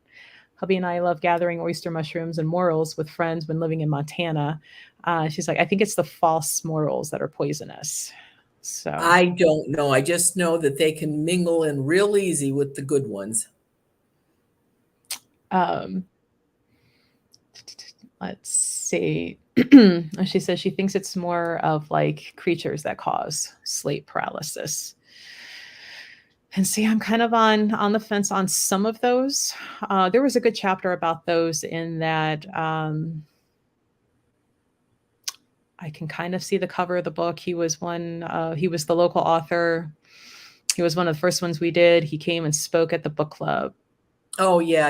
Hubby and I love gathering oyster mushrooms and morels with friends when living in Montana. She's like, I think it's the false morels that are poisonous. So, I don't know. I just know that they can mingle in real easy with the good ones. um, let's see. She says she thinks it's more of like creatures that cause sleep paralysis. And see, I'm kind of on the fence on some of those. There was a good chapter about those in that I can kind of see the cover of the book. He was he was the local author. He was one of the first ones we did. He came and spoke at the book club. Oh, yeah.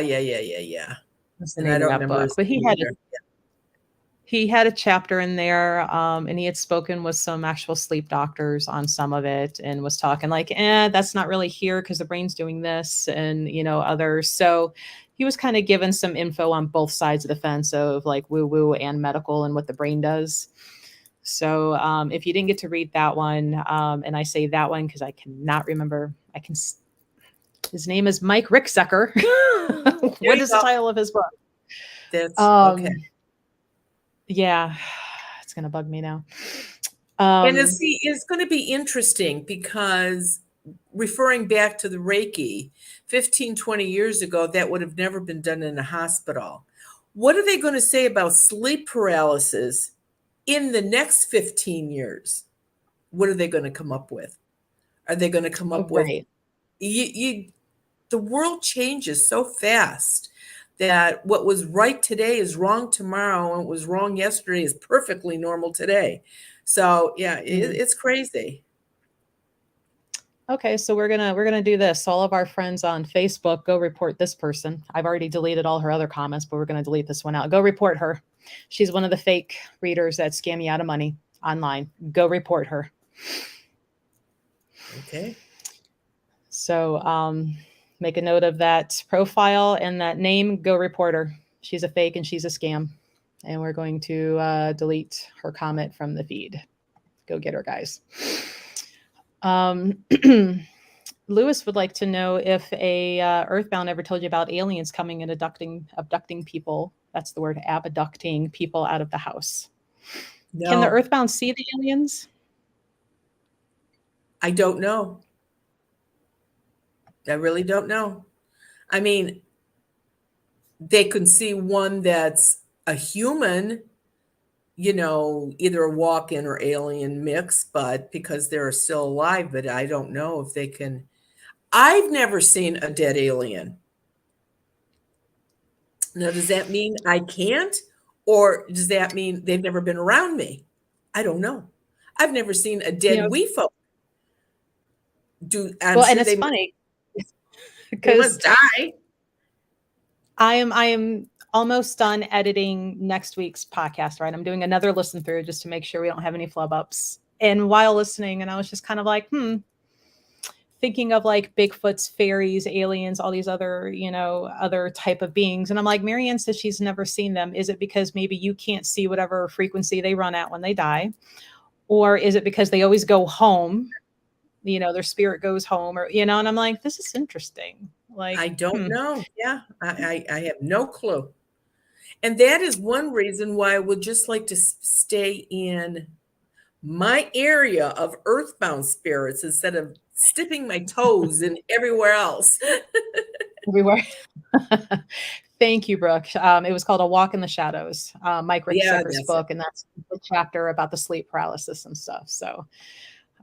That's the And I name of don't that remember book. his But name either. he had a chapter in there, and he had spoken with some actual sleep doctors on some of it, and was talking like, that's not really here because the brain's doing this, and others. So he was kind of given some info on both sides of the fence of like woo woo and medical and what the brain does. So if you didn't get to read that one, and I say that one because I cannot remember, his name is Mike Ricksecker. There What you is the go. title of his book? That's okay. Um, yeah, it's gonna bug me now. And Um, it's going to be interesting because referring back to the Reiki, 15, 20 years ago, that would have never been done in a hospital. What are they going to say about sleep paralysis in the next 15 years? What are they going to come up with? Are they going to come up with right. the world changes so fast that what was right today is wrong tomorrow, and what was wrong yesterday is perfectly normal today. So yeah, Mm. it's crazy. Okay, so we're gonna do this. All of our friends on Facebook, go report this person. I've already deleted all her other comments, but we're gonna delete this one out. Go report her. She's one of the fake readers that scam you out of money online. Go report her. Okay. So make a note of that profile and that name. Go report her. She's a fake and she's a scam. And we're going to delete her comment from the feed. Go get her, guys. Lewis would like to know if a Earthbound ever told you about aliens coming and abducting people. That's the word, abducting people out of the house. Can the No, Earthbound see the aliens? I don't know. I really don't know. I mean, they can see one that's a human, either a walk-in or alien mix, but because they're still alive, but I don't know if they can. I've never seen a dead alien. Now, does that mean I can't? Or does that mean they've never been around me? I don't know. I've never seen a You dead know, wee folk do. I'm well, and sure it's funny they because must die. I am almost done editing next week's podcast, right? I'm doing another listen through just to make sure we don't have any flub ups. And while listening, and I was just kind of like, thinking of like Bigfoot's, fairies, aliens, all these other, other type of beings. And I'm like, Marianne says she's never seen them. Is it because maybe you can't see whatever frequency they run at when they die? Or is it because they always go home? Their spirit goes home, and I'm like, this is interesting. Like, I don't know. Yeah, I have no clue. And that is one reason why I would just like to stay in my area of earthbound spirits instead of dipping my toes in everywhere else. everywhere. Thank you, Brooke. It was called A Walk in the Shadows, Mike Yeah, Rickseker's that's it. book, and that's the chapter about the sleep paralysis and stuff. So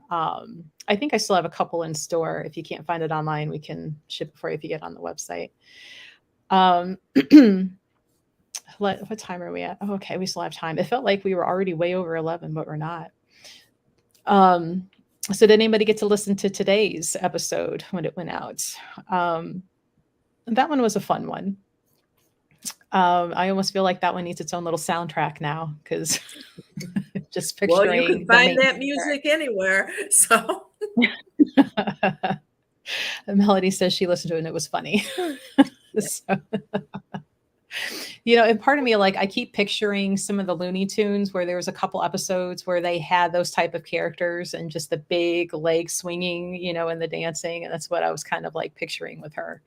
I think I still have a couple in store. If you can't find it online, we can ship it for you if you get on the website. Um, what time are we at? Oh, okay, we still have time. It felt like we were already way over 11, but we're not. Um, so did anybody get to listen to today's episode when it went out? Um, that one was a fun one. I almost feel like that one needs its own little soundtrack now because just Well, you can picturing the find main that music anywhere. So, character. Melody says she listened to it and it was funny. So, and part of me, like, I keep picturing some of the Looney Tunes where there was a couple episodes where they had those type of characters and just the big leg swinging, and the dancing. And that's what I was kind of like picturing with her.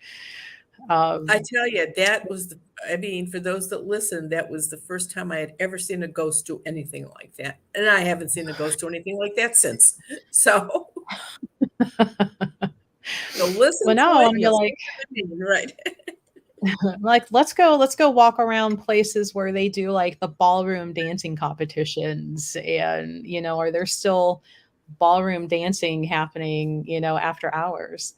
I Um, tell you, that was I mean, for those that listen, that was the first time I had ever seen a ghost do anything like that. And I haven't seen a ghost do anything like that since. So, so listen well, to now I it want and to be you'll see like, what I mean, right? like let's go walk around places where they do like the ballroom dancing competitions, and are there still ballroom dancing happening after hours?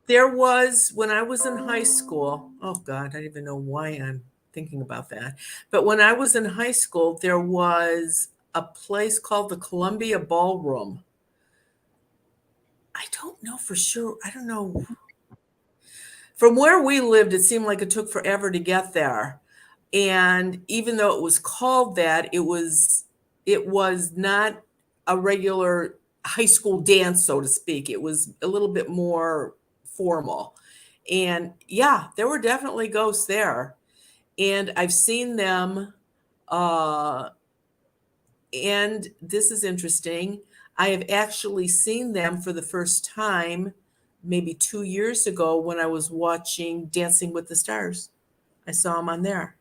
There was when I was in high school. Oh God, I don't even know why I'm thinking about that. But when I was in high school, there was a place called the Columbia Ballroom. I don't know for sure. I don't know. From where we lived, it seemed like it took forever to get there. And even though it was called that, it was not a regular high school dance, so to speak. It was a little bit more formal. And yeah, there were definitely ghosts there. And I've seen them. Uh, and this is interesting. I have actually seen them for the first time maybe 2 years ago when I was watching Dancing with the Stars. I saw them on there.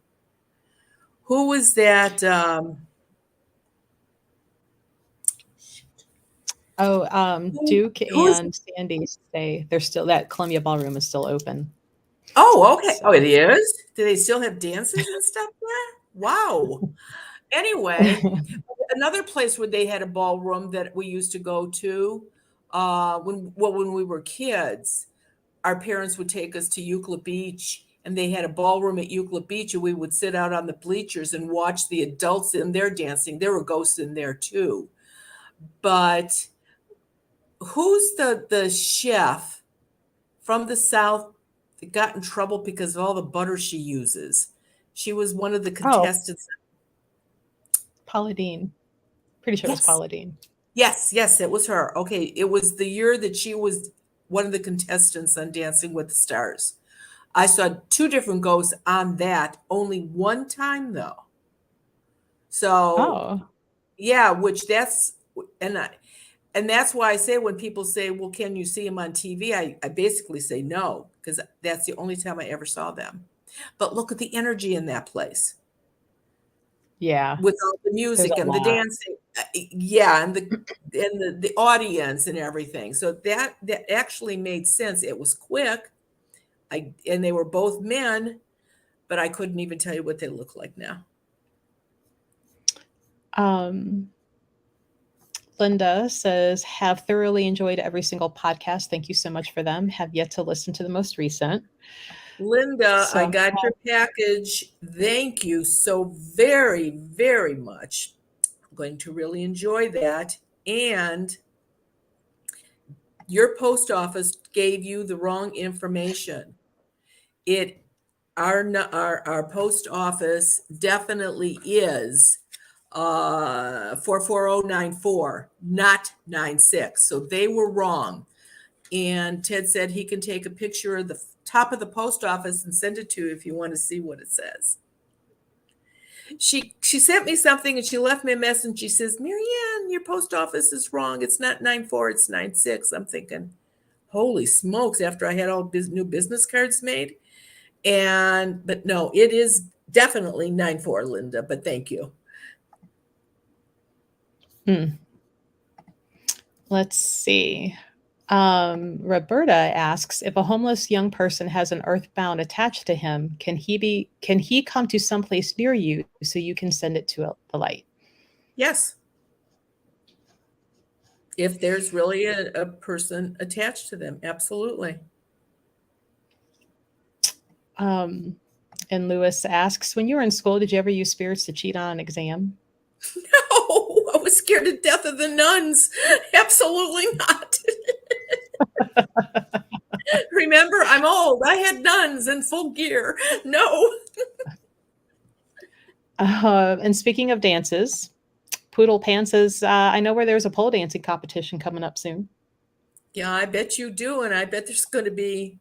Who was that? Oh, Who, Duke who's and Sandy say they're still, that Columbia Ballroom is still open. Oh, okay. Oh, it So is? Do they still have dances and stuff there? Wow. Anyway, another place where they had a ballroom that we used to go to, when we were kids, our parents would take us to Euclid Beach, and they had a ballroom at Euclid Beach, and we would sit out on the bleachers and watch the adults in there dancing. There were ghosts in there too. But who's the chef from the South that got in trouble because of all the butter she uses? She was one of the oh, contestants. Paula Deen. Pretty sure it was Yes, Paula Deen. yes, yes, it was her. Okay, it was the year that she was one of the contestants on Dancing with the Stars. I saw two different ghosts on that, only one time though. So Oh, yeah, which that's and I and that's why I say when people say, "Well, can you see them on TV?" I basically say no, because that's the only time I ever saw them. But look at the energy in that place yeah. with all the There's music a and the lot. dancing, yeah, and the audience and everything. So that actually made sense. It was quick. And they were both men, but I couldn't even tell you what they look like now. Um, Linda says, have thoroughly enjoyed every single podcast. Thank you so much for them. Have yet to listen to the most recent. Linda, I So, got your package. Thank you so very, very much. I'm going to really enjoy that. And your post office gave you the wrong information. It our post office definitely is 44094, not 96. So they were wrong. And Ted said he can take a picture of the top of the post office and send it to you if you want to see what it says. She sent me something and she left me a message. She says, Marianne, your post office is wrong. It's not 94, it's 96. I'm thinking, holy smokes, after I had all new business cards made. But no, it is definitely 94, Linda, but thank you. let's see. Roberta asks, if a homeless young person has an earthbound attached to him, can he come to someplace near you so you can send it to the light? Yes. If there's really a person attached to them, absolutely. And Lewis asks, when you were in school, did you ever use spirits to cheat on an exam? No, I was scared to death of the nuns. Absolutely not. Remember, I'm old. I had nuns in full gear. No. And speaking of dances, Poodle Pants says, I know where there's a pole dancing competition coming up soon. Yeah, I bet you do. And I bet there's going to be,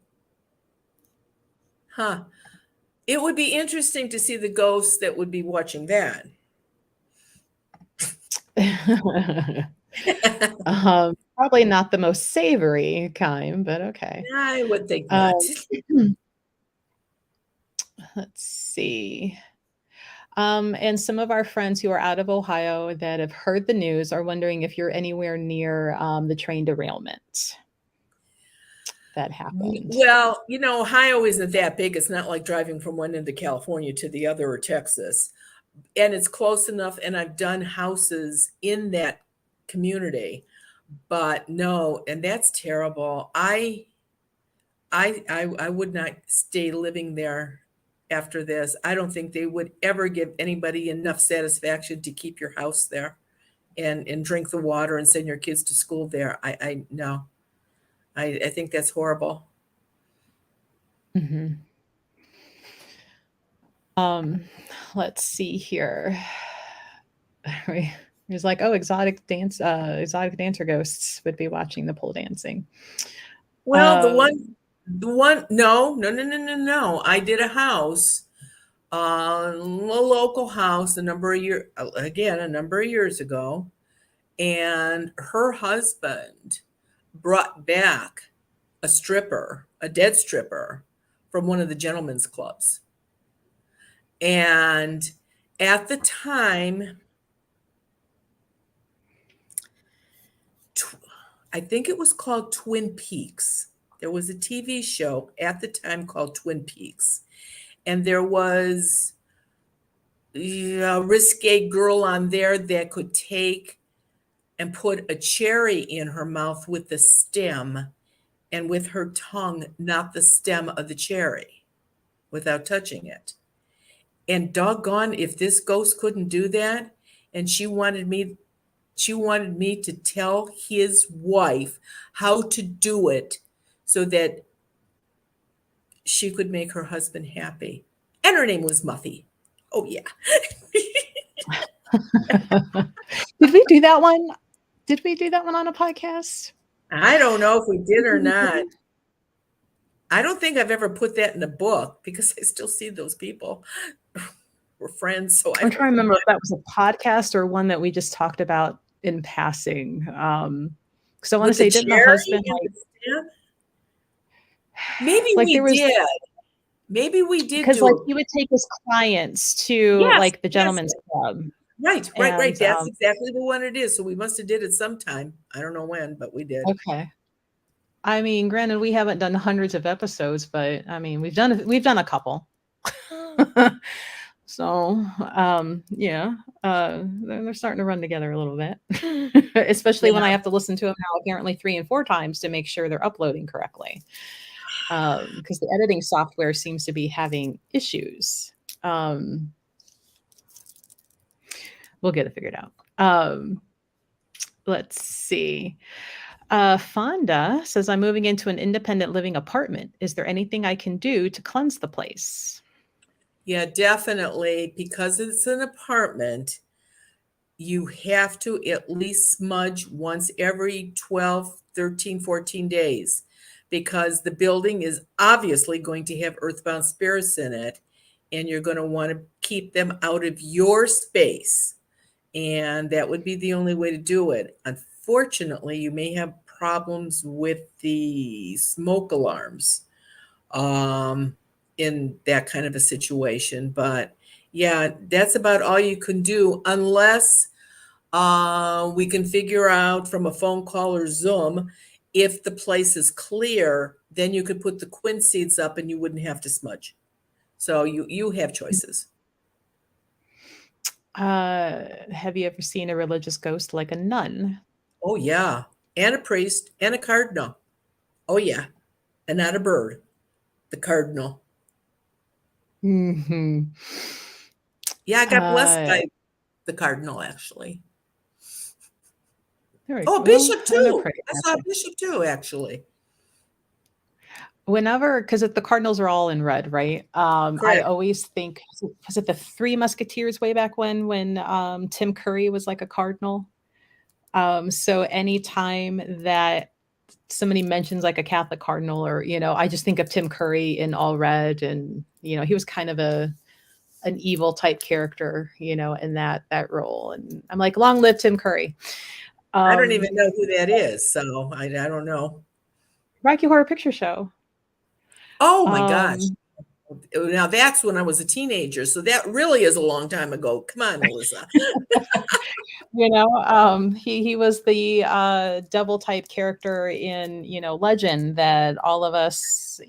it would be interesting to see the ghosts that would be watching that. Probably not the most savory kind, but okay. I would think not. Let's see. And some of our friends who are out of Ohio that have heard the news are wondering if you're anywhere near the train derailment that happened. Well, Ohio isn't that big. It's not like driving from one end of California to the other or Texas. And it's close enough. And I've done houses in that community. But no, and that's terrible. I would not stay living there after this. I don't think they would ever give anybody enough satisfaction to keep your house there and drink the water and send your kids to school there. I no. I think that's horrible. Mm-hmm. Let's see here. He's like, oh, exotic dancer ghosts would be watching the pole dancing. Well, no. I did a house, a local house, a number of years ago, and her husband brought back a dead stripper from one of the gentlemen's clubs. And at the time, I think it was called Twin Peaks. There was a TV show at the time called Twin Peaks. And there was a risque girl on there that could take and put a cherry in her mouth with the stem and with her tongue, not the stem of the cherry, without touching it. And doggone if this ghost couldn't do that. And she wanted me to tell his wife how to do it so that she could make her husband happy. And her name was Muffy. Oh, yeah. Did we do that one? Did we do that one on a podcast? I don't know if we did or not. I don't think I've ever put that in a book because I still see those people. We're friends. So I'm trying to remember if that was a podcast or one that we just talked about in passing. Because I want to say, didn't the husband maybe we did. Maybe we did because like he would take his clients to like the gentleman's club. Right. That's exactly the one it is. So we must have did it sometime. I don't know when, but we did. Okay. I mean, granted, we haven't done hundreds of episodes, but I mean, we've done a couple. So, they're starting to run together a little bit, especially when I have to listen to them now apparently 3 and 4 times to make sure they're uploading correctly. because the editing software seems to be having issues. Um, we'll get it figured out. Let's see. Fonda says, I'm moving into an independent living apartment. Is there anything I can do to cleanse the place? Yeah, definitely. Because it's an apartment, you have to at least smudge once every 12, 13, 14 days because the building is obviously going to have earthbound spirits in it, and you're going to want to keep them out of your space. And that would be the only way to do it. Unfortunately, you may have problems with the smoke alarms um, in that kind of a situation. But yeah, that's about all you can do unless we can figure out from a phone call or Zoom if the place is clear, then you could put the quinceads up and you wouldn't have to smudge. So you have choices. Have you ever seen a religious ghost like a nun? Oh yeah, and a priest and a cardinal. Oh yeah, and not a bird, the cardinal. Hmm. Yeah, I got blessed Uh, by the cardinal actually. there we Oh, go. Well, bishop I'm gonna too. pray I about saw a that. bishop too actually. Whenever, because the Cardinals are all in red, right? I Correct. always think, was it the Three Musketeers way back when Tim Curry was like a cardinal? So anytime that somebody mentions like a Catholic cardinal, or I just think of Tim Curry in all red, and he was kind of an evil type character, in that role, and I'm like, long live Tim Curry. I don't even Um, know who that is, so I don't know. Rocky Horror Picture Show. Oh my gosh. Um, Now that's when I was a teenager, so that really is a long time ago. Come on, Alyssa. he was the devil type character in Legend, that all of us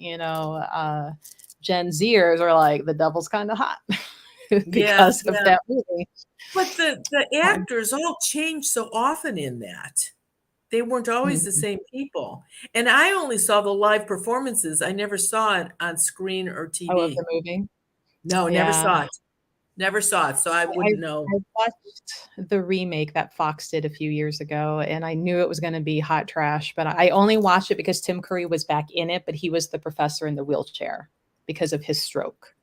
Gen Zers are like, the devil's kind of hot Yeah, because of yeah. that movie. But the Um, actors all changed so often in that. They weren't always the mhm. same people. And I only saw the live performances. I never saw it on screen or Oh, of TV. the movie. No, never Yeah. saw it. Never saw it, so I I wouldn't know. I watched the remake that Fox did a few years ago, and I knew it was gonna be hot trash, but I only watched it because Tim Curry was back in it, but he was the professor in the wheelchair because of his stroke.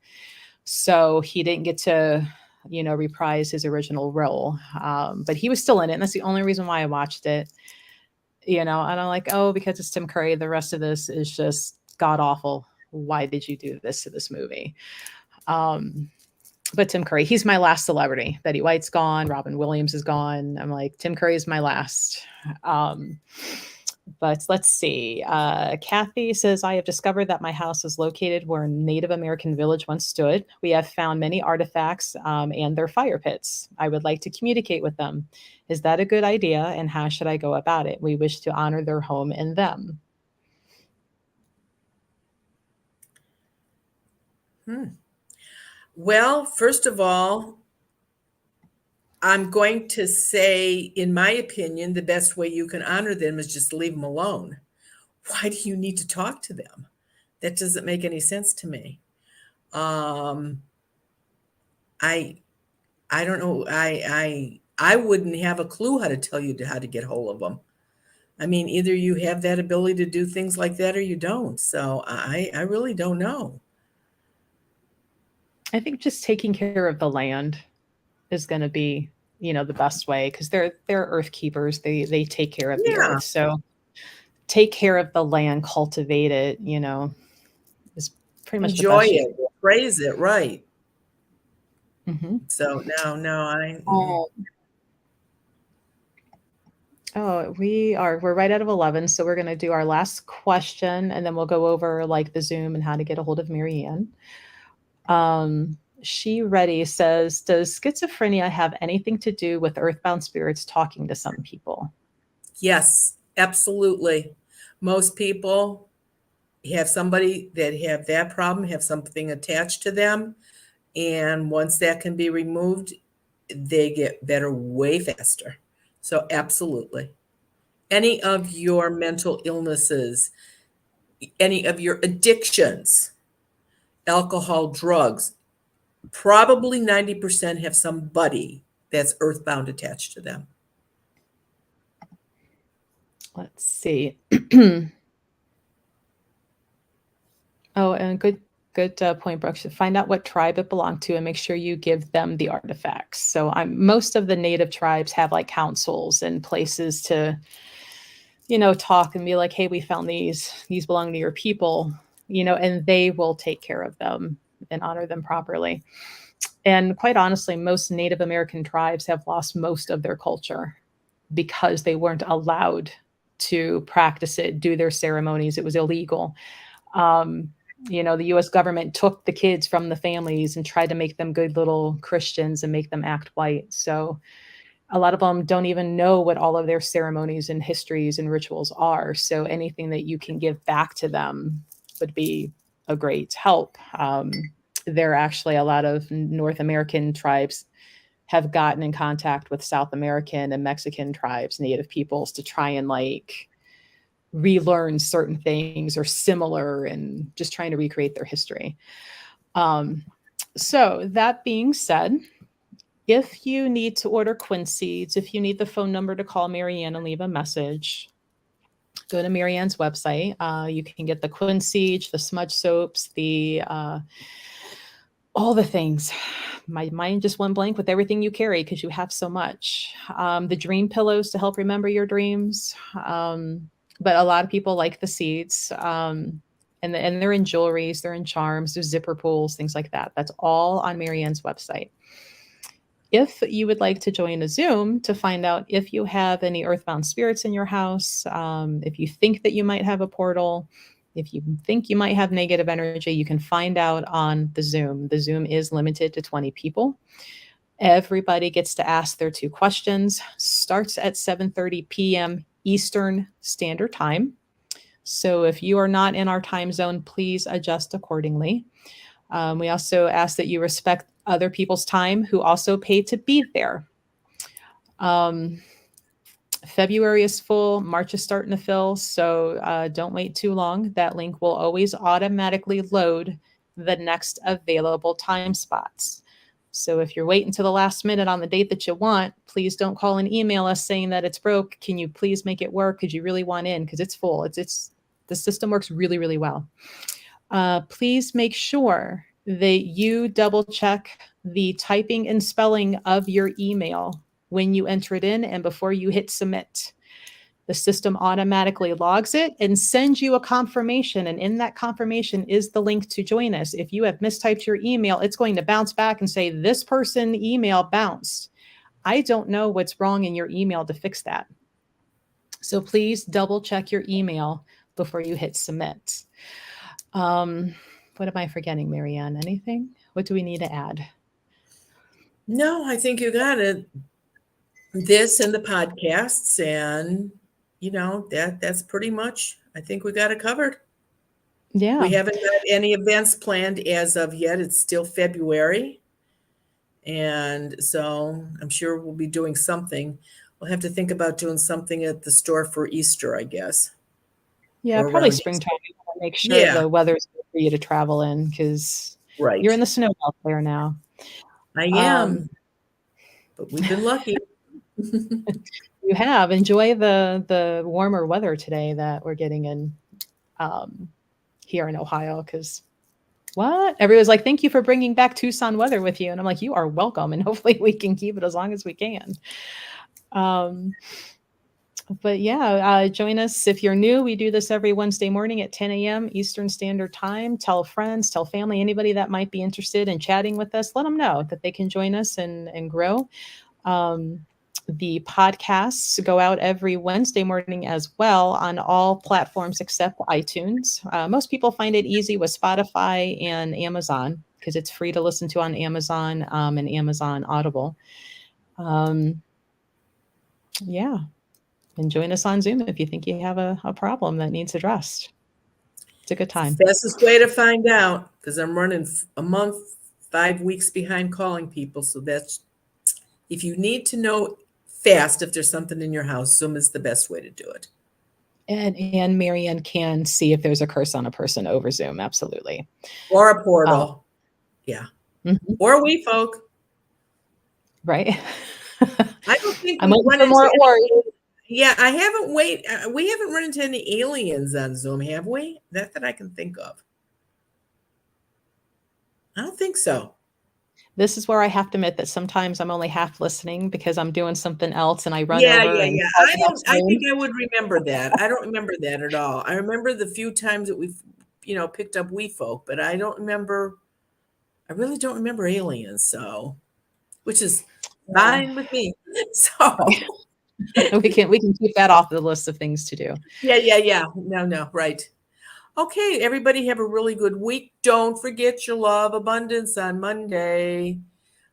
So he didn't get to, reprise his original role, but he was still in it, and that's the only reason why I watched it, and I'm like, "Oh, because it's Tim Curry, the rest of this is just god awful. Why did you do this to this movie?" Um, but Tim Curry, he's my last celebrity. Betty White's gone. Robin Williams is gone. I'm like, Tim Curry is my last. Um, but let's see. Kathy says, I have discovered that my house is located where a Native American village once stood. We have found many artifacts and their fire pits. I would like to communicate with them. Is that a good idea? And how should I go about it? We wish to honor their home and them. Hmm. Well, first of all, I'm going to say, in my opinion, the best way you can honor them is just leave them alone. Why do you need to talk to them? That doesn't make any sense to me. Um, I I don't know. I wouldn't have a clue how to tell you how to get hold of them. I mean, either you have that ability to do things like that or you don't. So I really don't know. I think just taking care of the land is going to be, the best way, because they're earth keepers. They take care of the Yeah, earth. So take care of the land, cultivate it, is pretty much the enjoy best you it, can do. praise it, right? Mhm. So no, no, Oh, oh, we're right out of 11, so we're going to do our last question, and then we'll go over like the Zoom and how to get a hold of Marianne. She Ready says, does schizophrenia have anything to do with earthbound spirits talking to some people? yes, absolutely. Most people have somebody that have that problem, have something attached to them, and once that can be removed, they get better way faster. So absolutely. Any of your mental illnesses, any of your addictions, alcohol, drugs, probably 90% have somebody that's earthbound attached to them. Let's see. Oh, and good point, Brooks. Find out what tribe it belonged to and make sure you give them the artifacts. So most of the native tribes have like councils and places to, talk and be like, hey, we found these belong to your people, and they will take care of them and honor them properly. And quite honestly, most Native American tribes have lost most of their culture because they weren't allowed to practice it, do their ceremonies. It was illegal. Um, the US government took the kids from the families and tried to make them good little Christians and make them act white. So a lot of them don't even know what all of their ceremonies and histories and rituals are. So anything that you can give back to them would be a great help. There are actually a lot of North American tribes have gotten in contact with South American and Mexican tribes, Native peoples, to try and like relearn certain things or similar and just trying to recreate their history. So that being said, if you need to order quince seeds, if you need the phone number to call Marianne and leave a message, go to Marianne's website. You can get the quince seeds, the smudge soaps, all the things. My mind just went blank with everything you carry because you have so much. The dream pillows to help remember your dreams. But a lot of people like the seeds. And they're in jewelries, they're in charms, there's zipper pulls, things like that. That's all on Marianne's website. If you would like to join a Zoom to find out if you have any earthbound spirits in your house, if you think that you might have a portal, if you think you might have negative energy, you can find out on the Zoom. The Zoom is limited to 20 people. Everybody gets to ask their 2 questions. Starts at 7:30 p.m. Eastern Standard Time. So if you are not in our time zone, please adjust accordingly. We also ask that you respect other people's time who also pay to be there. February is full, March is starting to fill, so don't wait too long. That link will always automatically load the next available time spots. So if you're waiting to the last minute on the date that you want, please don't call and email us saying that it's broke. Can you please make it work? Because you really want in, because it's full. The system works really, really well. Please make sure that you double check the typing and spelling of your email when you enter it in and before you hit submit. The system automatically logs it and sends you a confirmation. And in that confirmation is the link to join us. If you have mistyped your email, it's going to bounce back and say, this person email bounced. I don't know what's wrong in your email to fix that. So please double check your email before you hit submit. What am I forgetting, Marianne? Anything? What do we need to add? No, I think you got it. This and the podcasts, and that's pretty much. I think we got it covered. Yeah. We haven't got any events planned as of yet. It's still February, and so I'm sure we'll be doing something. We'll have to think about doing something at the store for Easter, I guess. Yeah, Or probably around springtime. Easter. You want to make sure Yeah, the weather's good for you to travel in because you're in right. the snow out there now. I Um, am, but we've been lucky. you have enjoy the warmer weather today that we're getting in here in Ohio because what everyone's like, thank you for bringing back Tucson weather with you, and I'm like, you are welcome, and hopefully we can keep it as long as we can. But yeah, join us if you're new. We do this every Wednesday morning at 10 a.m. Eastern Standard Time. Tell friends, tell family, anybody that might be interested in chatting with us, let them know that they can join us and grow. The podcasts go out every Wednesday morning as well on all platforms except iTunes. Most people find it easy with Spotify and Amazon because it's free to listen to on Amazon and Amazon Audible. Yeah. And join us on Zoom if you think you have a problem that needs addressed. It's a good time. Fastest way to find out, because I'm running a month, 5 weeks behind calling people. So that's, if you need to know fast if there's something in your house, Zoom is the best way to do it. And Marianne can see if there's a curse on a person over Zoom. Absolutely. Or a Uh, portal. Yeah. mhm, Or we folk. right. I don't think I'm we've waiting run for into more any. or. Yeah, we haven't run into any aliens on Zoom, have we? That I can think of. I don't think so. This is where I have to admit that sometimes I'm only half listening because I'm doing something else and I run Yeah, over yeah, and yeah. cause an I think upstream. I would remember that. I don't remember that at all. I remember the few times that we've, picked up we folk, but I really don't remember aliens, so which is Yeah. fine with me. So Right. We can keep that off the list of things to do. yeah, yeah, yeah. No, no, right. Okay, everybody have a really good week. Don't forget your love abundance on Monday.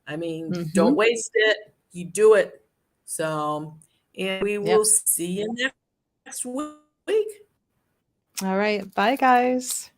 I mean, don't Mhm. waste it. You do it. So, and we Yep. will see you next week. All right. Bye, guys.